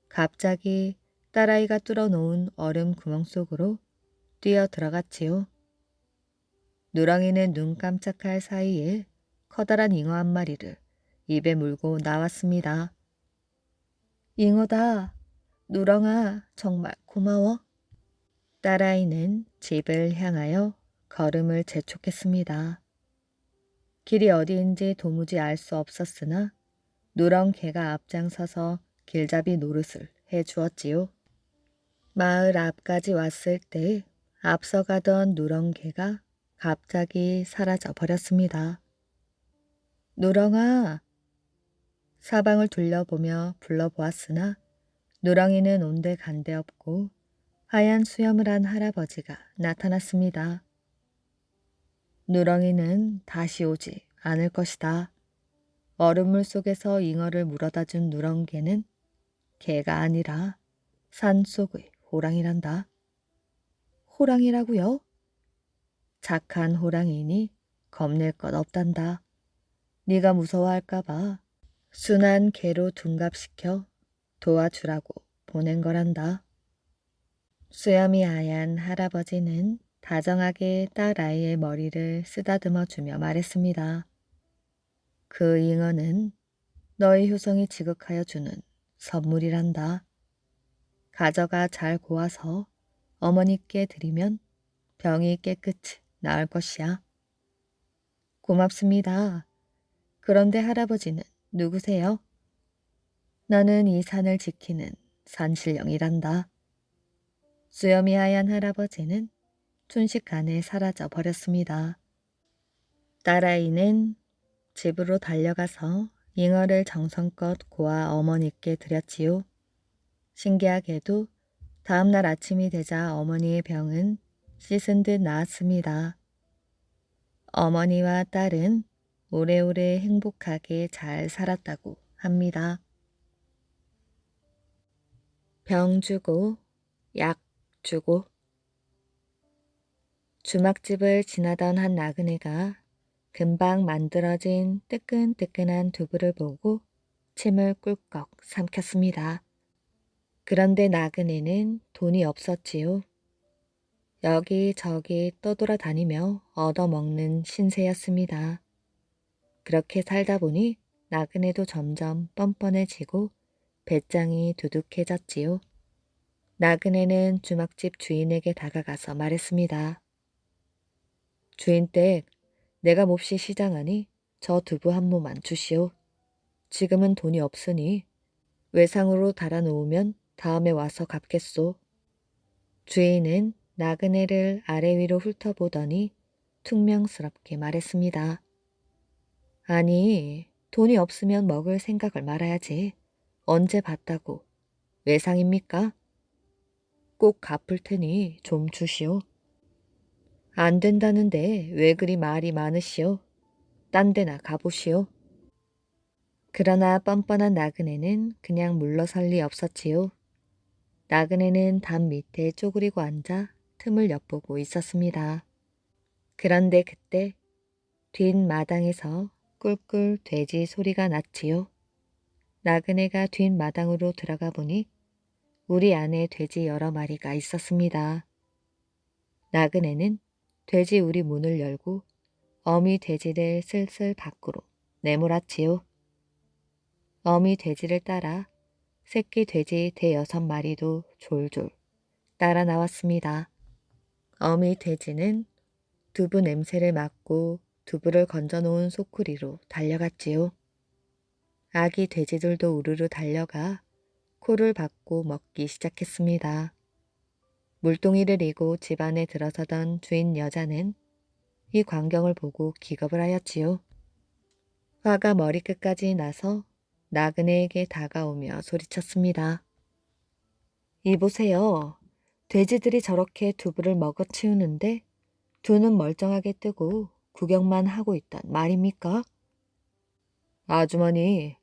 갑자기 딸아이가 뚫어놓은 얼음 구멍 속으로 뛰어 들어갔지요. 누렁이는 눈 깜짝할 사이에 커다란 잉어 한 마리를 입에 물고 나왔습니다. 잉어다. 누렁아, 정말 고마워. 딸아이는 집을 향하여 걸음을 재촉했습니다. 길이 어디인지 도무지 알 수 없었으나 누렁개가 앞장서서 길잡이 노릇을 해주었지요. 마을 앞까지 왔을 때 앞서가던 누렁개가 갑자기 사라져 버렸습니다. 누렁아! 사방을 둘러보며 불러보았으나 누렁이는 온데간데 없고 하얀 수염을 한 할아버지가 나타났습니다. 누렁이는 다시 오지 않을 것이다. 얼음물 속에서 잉어를 물어다 준 누렁개는 개가 아니라 산속의 호랑이란다. 호랑이라고요? 착한 호랑이니 겁낼 것 없단다. 네가 무서워할까봐 순한 개로 둔갑시켜 도와주라고 보낸 거란다. 수염이 하얀 할아버지는 다정하게 딸 아이의 머리를 쓰다듬어 주며 말했습니다. 그 잉어는 너의 효성이 지극하여 주는 선물이란다. 가져가 잘 고아서 어머니께 드리면 병이 깨끗이 나을 것이야. 고맙습니다. 그런데 할아버지는 누구세요? 나는 이 산을 지키는 산신령이란다. 수염이 하얀 할아버지는 순식간에 사라져 버렸습니다. 딸아이는 집으로 달려가서 잉어를 정성껏 고아 어머니께 드렸지요. 신기하게도 다음날 아침이 되자 어머니의 병은 씻은 듯 나았습니다. 어머니와 딸은 오래오래 행복하게 잘 살았다고 합니다. 병 주고 약 주고. 주막집을 지나던 한 나그네가 금방 만들어진 뜨끈뜨끈한 두부를 보고 침을 꿀꺽 삼켰습니다. 그런데 나그네는 돈이 없었지요. 여기저기 떠돌아다니며 얻어먹는 신세였습니다. 그렇게 살다 보니 나그네도 점점 뻔뻔해지고 배짱이 두둑해졌지요. 나그네는 주막집 주인에게 다가가서 말했습니다. 주인댁, 내가 몹시 시장하니 저 두부 한 모만 주시오. 지금은 돈이 없으니 외상으로 달아놓으면 다음에 와서 갚겠소. 주인은 나그네를 아래 위로 훑어보더니 퉁명스럽게 말했습니다. 아니, 돈이 없으면 먹을 생각을 말아야지. 언제 봤다고. 외상입니까? 꼭 갚을 테니 좀 주시오. 안 된다는데 왜 그리 말이 많으시오? 딴 데나 가보시오. 그러나 뻔뻔한 나그네는 그냥 물러설 리 없었지요. 나그네는 담 밑에 쪼그리고 앉아 틈을 엿보고 있었습니다. 그런데 그때 뒷마당에서 꿀꿀 돼지 소리가 났지요. 나그네가 뒷마당으로 들어가 보니 우리 안에 돼지 여러 마리가 있었습니다. 나그네는 돼지 우리 문을 열고 어미 돼지를 슬슬 밖으로 내몰았지요. 어미 돼지를 따라 새끼 돼지 대여섯 마리도 졸졸 따라 나왔습니다. 어미 돼지는 두부 냄새를 맡고 두부를 건져놓은 소쿠리로 달려갔지요. 아기 돼지들도 우르르 달려가 코를 박고 먹기 시작했습니다. 물동이를 이고 집 안에 들어서던 주인 여자는 이 광경을 보고 기겁을 하였지요. 화가 머리끝까지 나서 나그네에게 다가오며 소리쳤습니다. 이보세요. 돼지들이 저렇게 두부를 먹어치우는데 두 눈 멀쩡하게 뜨고 구경만 하고 있단 말입니까? 아주머니,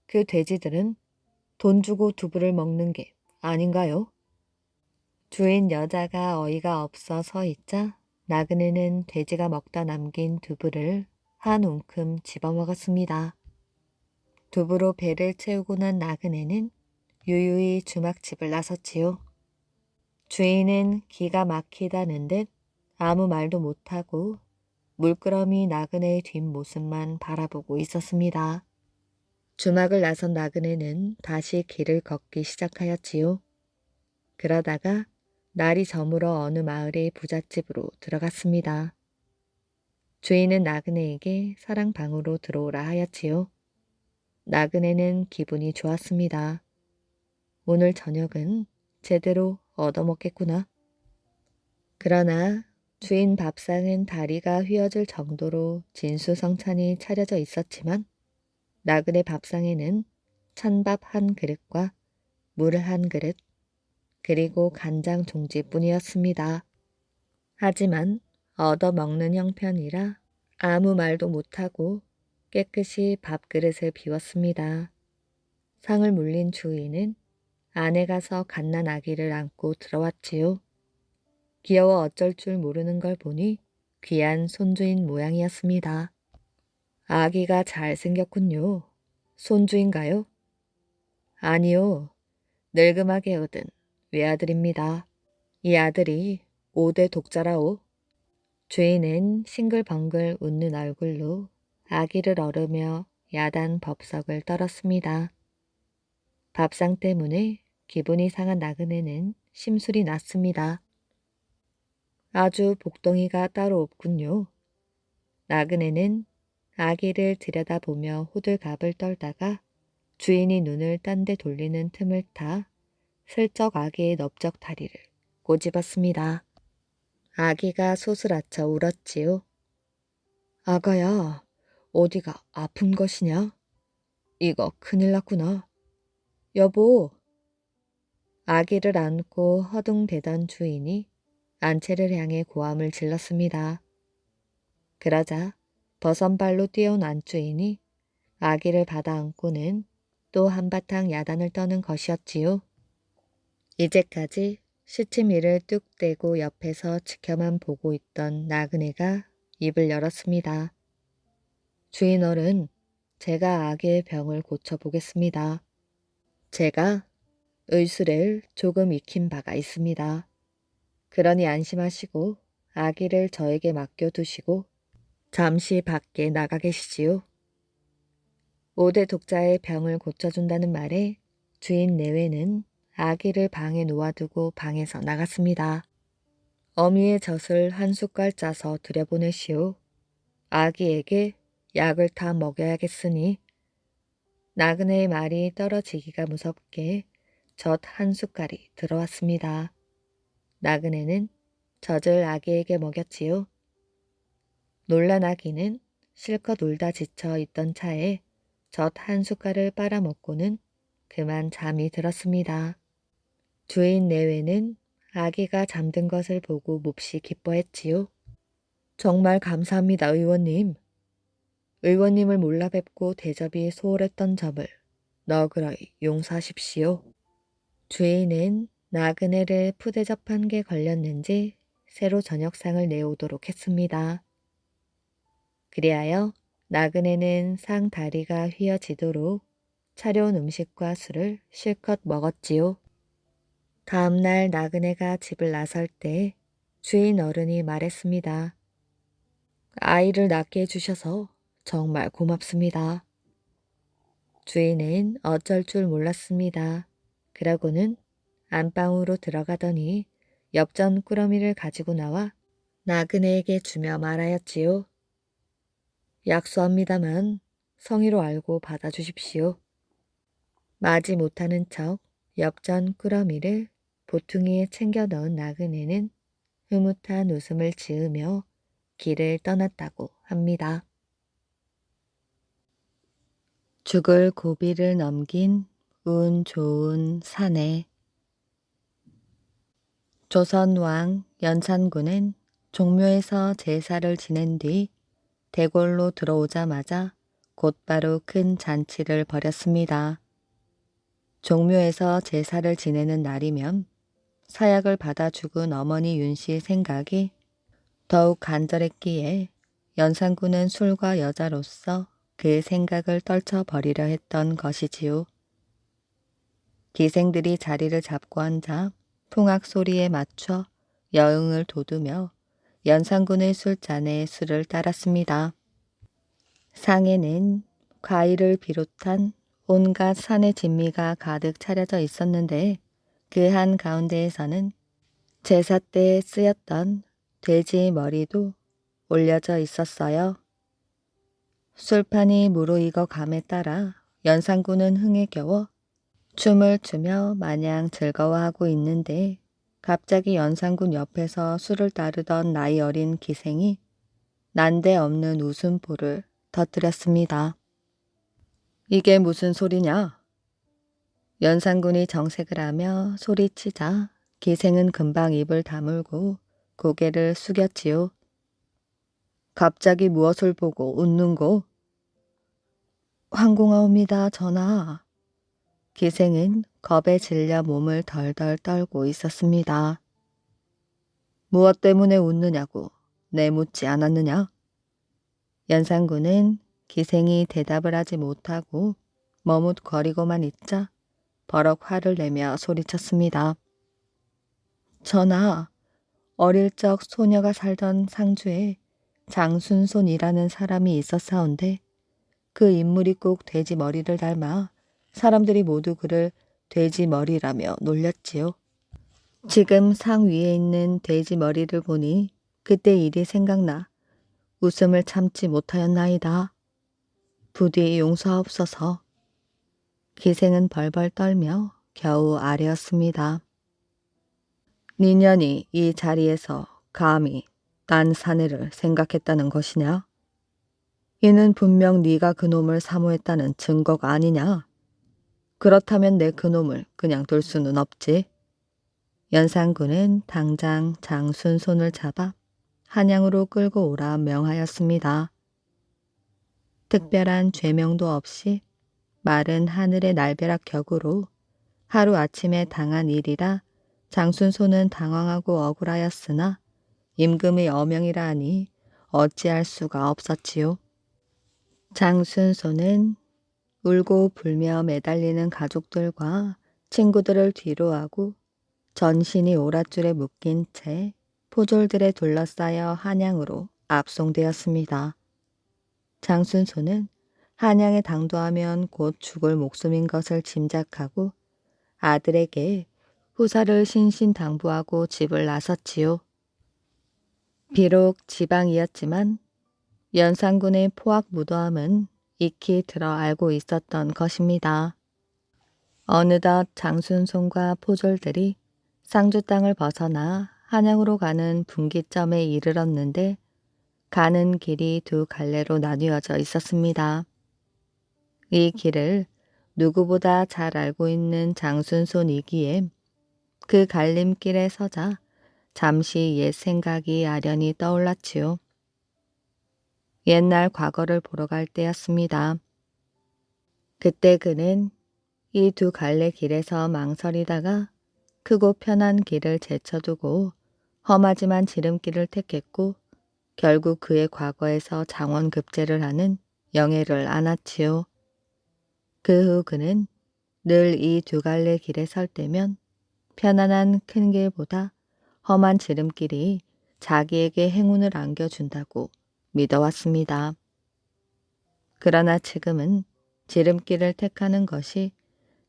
그 돼지들은 돈 주고 두부를 먹는 게 아닌가요? 주인 여자가 어이가 없어 서 있자 나그네는 돼지가 먹다 남긴 두부를 한 움큼 집어먹었습니다. 두부로 배를 채우고 난 나그네는 유유히 주막집을 나섰지요. 주인은 기가 막히다는 듯 아무 말도 못하고 물끄러미 나그네의 뒷모습만 바라보고 있었습니다. 주막을 나선 나그네는 다시 길을 걷기 시작하였지요. 그러다가 날이 저물어 어느 마을의 부잣집으로 들어갔습니다. 주인은 나그네에게 사랑방으로 들어오라 하였지요. 나그네는 기분이 좋았습니다. 오늘 저녁은 제대로 얻어먹겠구나. 그러나 주인 밥상은 다리가 휘어질 정도로 진수성찬이 차려져 있었지만 나그네 밥상에는 찬밥 한 그릇과 물 한 그릇, 그리고 간장 종지뿐이었습니다. 하지만 얻어먹는 형편이라 아무 말도 못하고 깨끗이 밥그릇을 비웠습니다. 상을 물린 주인은 안에 가서 갓난 아기를 안고 들어왔지요. 귀여워 어쩔 줄 모르는 걸 보니 귀한 손주인 모양이었습니다. 아기가 잘생겼군요. 손주인가요? 아니요. 늙음하게 얻은 외아들입니다. 이 아들이 5대 독자라오. 주인은 싱글벙글 웃는 얼굴로 아기를 어르며 야단 법석을 떨었습니다. 밥상 때문에 기분이 상한 나그네는 심술이 났습니다. 아주 복덩이가 따로 없군요. 나그네는 아기를 들여다보며 호들갑을 떨다가 주인이 눈을 딴 데 돌리는 틈을 타 슬쩍 아기의 넓적 다리를 꼬집었습니다. 아기가 소스라쳐 울었지요. 아가야, 어디가 아픈 것이냐? 이거 큰일 났구나. 여보. 아기를 안고 허둥대던 주인이 안채를 향해 고함을 질렀습니다. 그러자 버선발로 뛰어온 안주인이 아기를 받아 안고는 또 한바탕 야단을 떠는 것이었지요. 이제까지 시치미를 뚝 떼고 옆에서 지켜만 보고 있던 나그네가 입을 열었습니다. 주인 어른, 제가 아기의 병을 고쳐보겠습니다. 제가 의술을 조금 익힌 바가 있습니다. 그러니 안심하시고 아기를 저에게 맡겨두시고 잠시 밖에 나가 계시지요. 5대 독자의 병을 고쳐준다는 말에 주인 내외는 아기를 방에 놓아두고 방에서 나갔습니다. 어미의 젖을 한 숟갈 짜서 들여보내시오. 아기에게 약을 타 먹여야겠으니. 나그네의 말이 떨어지기가 무섭게 젖 한 숟갈이 들어왔습니다. 나그네는 젖을 아기에게 먹였지요. 놀란 아기는 실컷 울다 지쳐 있던 차에 젖 한 숟갈을 빨아먹고는 그만 잠이 들었습니다. 주인 내외는 아기가 잠든 것을 보고 몹시 기뻐했지요. 정말 감사합니다, 의원님. 의원님을 몰라 뵙고 대접이 소홀했던 점을 너그러이 용서하십시오. 주인은 나그네를 푸대접한 게 걸렸는지 새로 저녁상을 내오도록 했습니다. 그리하여 나그네는 상 다리가 휘어지도록 차려온 음식과 술을 실컷 먹었지요. 다음날 나그네가 집을 나설 때 주인 어른이 말했습니다. 아이를 낳게 해주셔서 정말 고맙습니다. 주인은 어쩔 줄 몰랐습니다. 그러고는 안방으로 들어가더니 엽전 꾸러미를 가지고 나와 나그네에게 주며 말하였지요. 약소합니다만 성의로 알고 받아주십시오. 마지 못하는 척 엽전 꾸러미를 보퉁이에 챙겨 넣은 나그네는 흐뭇한 웃음을 지으며 길을 떠났다고 합니다. 죽을 고비를 넘긴 운 좋은 사내. 조선왕 연산군은 종묘에서 제사를 지낸 뒤 대궐로 들어오자마자 곧바로 큰 잔치를 벌였습니다. 종묘에서 제사를 지내는 날이면 사약을 받아 죽은 어머니 윤씨 생각이 더욱 간절했기에 연산군은 술과 여자로서 그 생각을 떨쳐버리려 했던 것이지요. 기생들이 자리를 잡고 앉아 풍악 소리에 맞춰 여흥을 돋우며 연산군의 술잔에 술을 따랐습니다. 상에는 과일을 비롯한 온갖 산의 진미가 가득 차려져 있었는데 그 한 가운데에서는 제사 때 쓰였던 돼지 머리도 올려져 있었어요. 술판이 무르익어 감에 따라 연산군은 흥에 겨워 춤을 추며 마냥 즐거워하고 있는데 갑자기 연산군 옆에서 술을 따르던 나이 어린 기생이 난데없는 웃음보를 터뜨렸습니다. 이게 무슨 소리냐? 연산군이 정색을 하며 소리치자 기생은 금방 입을 다물고 고개를 숙였지요. 갑자기 무엇을 보고 웃는고? 황공하옵니다, 전하. 기생은 겁에 질려 몸을 덜덜 떨고 있었습니다. 무엇 때문에 웃느냐고 내 묻지 않았느냐? 연산군은 기생이 대답을 하지 못하고 머뭇거리고만 있자 버럭 화를 내며 소리쳤습니다. 전하, 어릴 적 소녀가 살던 상주에 장순손이라는 사람이 있었사온데 그 인물이 꼭 돼지 머리를 닮아 사람들이 모두 그를 돼지 머리라며 놀렸지요. 지금 상 위에 있는 돼지 머리를 보니 그때 일이 생각나 웃음을 참지 못하였나이다. 부디 용서하옵소서. 기생은 벌벌 떨며 겨우 아뢰었습니다. 니년이 이 자리에서 감히 딴 사내를 생각했다는 것이냐? 이는 분명 네가 그놈을 사모했다는 증거가 아니냐? 그렇다면 내 그놈을 그냥 둘 수는 없지. 연산군은 당장 장순손을 잡아 한양으로 끌고 오라 명하였습니다. 특별한 죄명도 없이 마른 하늘의 날벼락 격으로 하루아침에 당한 일이라 장순손은 당황하고 억울하였으나 임금의 어명이라 하니 어찌할 수가 없었지요. 장순손은 울고 불며 매달리는 가족들과 친구들을 뒤로하고 전신이 오랏줄에 묶인 채 포졸들에 둘러싸여 한양으로 압송되었습니다. 장순손은 한양에 당도하면 곧 죽을 목숨인 것을 짐작하고 아들에게 후사를 신신당부하고 집을 나섰지요. 비록 지방이었지만 연산군의 포악 무도함은 익히 들어 알고 있었던 것입니다. 어느덧 장순손과 포졸들이 상주 땅을 벗어나 한양으로 가는 분기점에 이르렀는데 가는 길이 두 갈래로 나뉘어져 있었습니다. 이 길을 누구보다 잘 알고 있는 장순손이기에 그 갈림길에 서자 잠시 옛 생각이 아련히 떠올랐지요. 옛날 과거를 보러 갈 때였습니다. 그때 그는 이 두 갈래 길에서 망설이다가 크고 편한 길을 제쳐두고 험하지만 지름길을 택했고 결국 그의 과거에서 장원급제를 하는 영예를 안았지요. 그 후 그는 늘 이 두 갈래 길에 설 때면 편안한 큰 길보다 험한 지름길이 자기에게 행운을 안겨준다고 믿어왔습니다. 그러나 지금은 지름길을 택하는 것이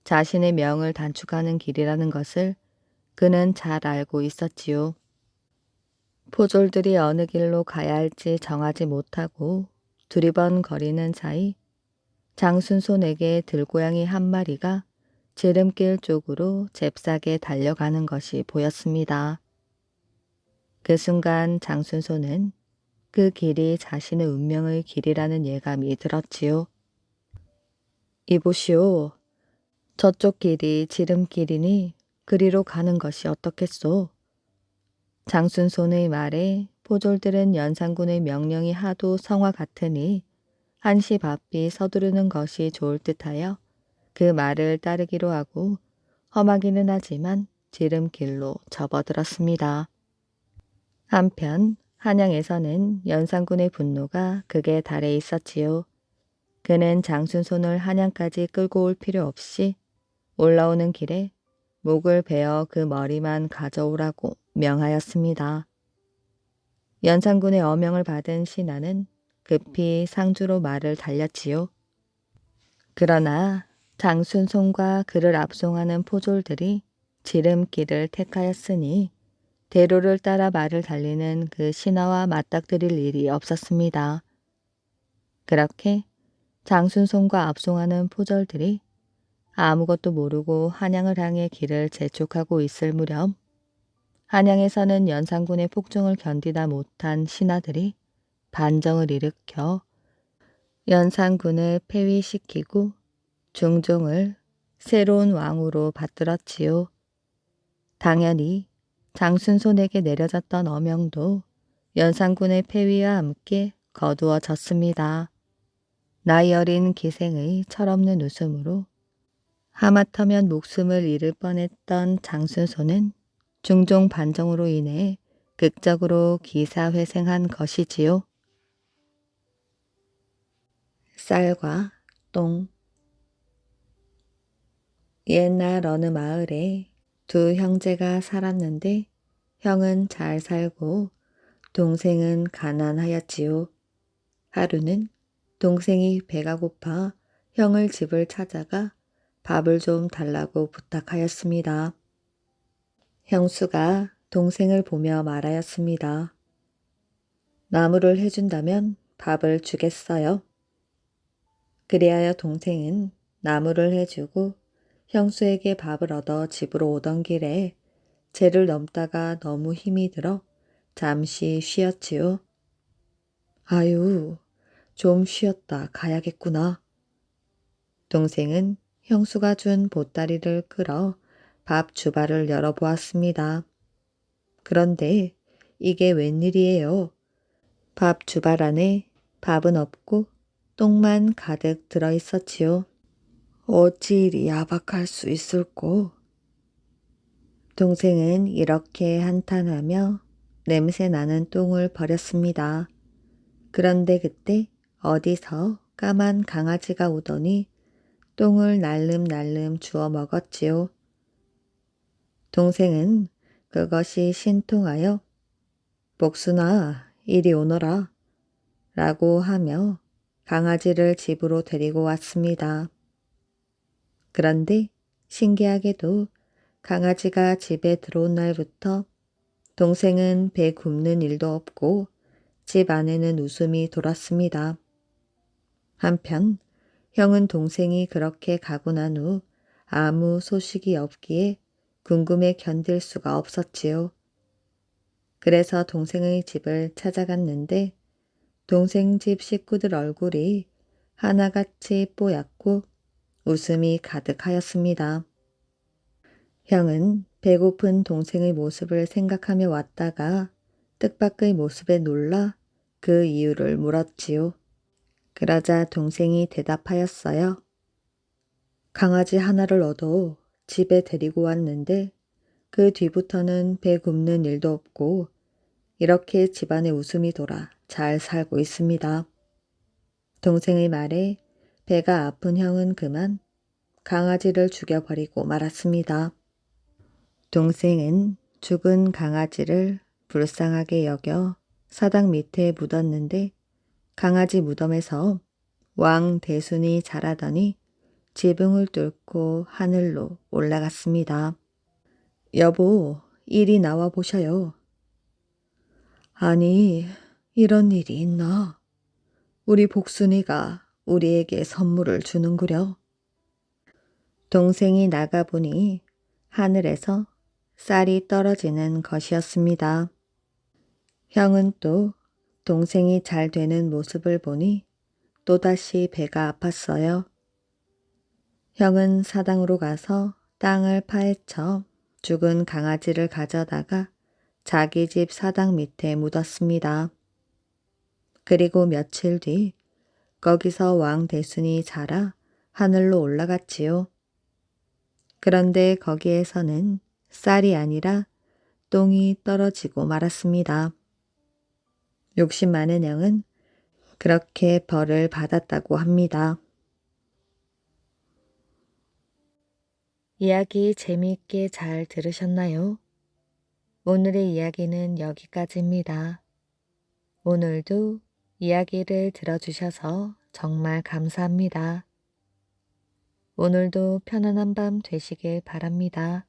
자신의 명을 단축하는 길이라는 것을 그는 잘 알고 있었지요. 포졸들이 어느 길로 가야 할지 정하지 못하고 두리번거리는 사이 장순손에게 들고양이 한 마리가 지름길 쪽으로 잽싸게 달려가는 것이 보였습니다. 그 순간 장순손은 그 길이 자신의 운명의 길이라는 예감이 들었지요. 이보시오. 저쪽 길이 지름길이니 그리로 가는 것이 어떻겠소? 장순손의 말에 포졸들은 연산군의 명령이 하도 성화 같으니 한시 바삐 서두르는 것이 좋을 듯하여 그 말을 따르기로 하고 험하기는 하지만 지름길로 접어들었습니다. 한편 한양에서는 연산군의 분노가 극에 달해 있었지요. 그는 장순손을 한양까지 끌고 올 필요 없이 올라오는 길에 목을 베어 그 머리만 가져오라고 명하였습니다. 연산군의 어명을 받은 신하는 급히 상주로 말을 달렸지요. 그러나 장순손과 그를 압송하는 포졸들이 지름길을 택하였으니 대로를 따라 말을 달리는 그 신하와 맞닥뜨릴 일이 없었습니다. 그렇게 장순손과 압송하는 포졸들이 아무것도 모르고 한양을 향해 길을 재촉하고 있을 무렵 한양에서는 연산군의 폭정을 견디다 못한 신하들이 반정을 일으켜 연산군을 폐위시키고 중종을 새로운 왕으로 받들었지요. 당연히 장순손에게 내려졌던 어명도 연산군의 폐위와 함께 거두어졌습니다. 나이 어린 기생의 철없는 웃음으로 하마터면 목숨을 잃을 뻔했던 장순손은 중종 반정으로 인해 극적으로 기사회생한 것이지요. 쌀과 똥. 옛날 어느 마을에 두 형제가 살았는데 형은 잘 살고 동생은 가난하였지요. 하루는 동생이 배가 고파 형을 집을 찾아가 밥을 좀 달라고 부탁하였습니다. 형수가 동생을 보며 말하였습니다. 나무를 해준다면 밥을 주겠어요. 그리하여 동생은 나무를 해주고 형수에게 밥을 얻어 집으로 오던 길에 재를 넘다가 너무 힘이 들어 잠시 쉬었지요. 아유, 좀 쉬었다 가야겠구나. 동생은 형수가 준 보따리를 끌어 밥 주발을 열어보았습니다. 그런데 이게 웬일이에요? 밥 주발 안에 밥은 없고 똥만 가득 들어 있었지요. 어찌 이리 야박할 수 있을꼬? 동생은 이렇게 한탄하며 냄새 나는 똥을 버렸습니다. 그런데 그때 어디서 까만 강아지가 오더니 똥을 날름날름 주워 먹었지요. 동생은 그것이 신통하여 복순아 이리 오너라 라고 하며 강아지를 집으로 데리고 왔습니다. 그런데 신기하게도 강아지가 집에 들어온 날부터 동생은 배 굽는 일도 없고 집 안에는 웃음이 돌았습니다. 한편 형은 동생이 그렇게 가고 난 후 아무 소식이 없기에 궁금해 견딜 수가 없었지요. 그래서 동생의 집을 찾아갔는데 동생 집 식구들 얼굴이 하나같이 뽀얗고 웃음이 가득하였습니다. 형은 배고픈 동생의 모습을 생각하며 왔다가 뜻밖의 모습에 놀라 그 이유를 물었지요. 그러자 동생이 대답하였어요. 강아지 하나를 얻어 집에 데리고 왔는데 그 뒤부터는 배 굽는 일도 없고 이렇게 집안에 웃음이 돌아 잘 살고 있습니다. 동생의 말에 배가 아픈 형은 그만 강아지를 죽여버리고 말았습니다. 동생은 죽은 강아지를 불쌍하게 여겨 사당 밑에 묻었는데 강아지 무덤에서 왕 대순이 자라더니 지붕을 뚫고 하늘로 올라갔습니다. 여보, 이리 나와 보셔요. 아니, 이런 일이 있나? 우리 복순이가 우리에게 선물을 주는구려. 동생이 나가보니 하늘에서 쌀이 떨어지는 것이었습니다. 형은 또 동생이 잘 되는 모습을 보니 또다시 배가 아팠어요. 형은 사당으로 가서 땅을 파헤쳐 죽은 강아지를 가져다가 자기 집 사당 밑에 묻었습니다. 그리고 며칠 뒤 거기서 왕 대순이 자라 하늘로 올라갔지요. 그런데 거기에서는 쌀이 아니라 똥이 떨어지고 말았습니다. 욕심 많은 형은 그렇게 벌을 받았다고 합니다. 이야기 재미있게 잘 들으셨나요? 오늘의 이야기는 여기까지입니다. 오늘도 이야기를 들어주셔서 정말 감사합니다. 오늘도 편안한 밤 되시길 바랍니다.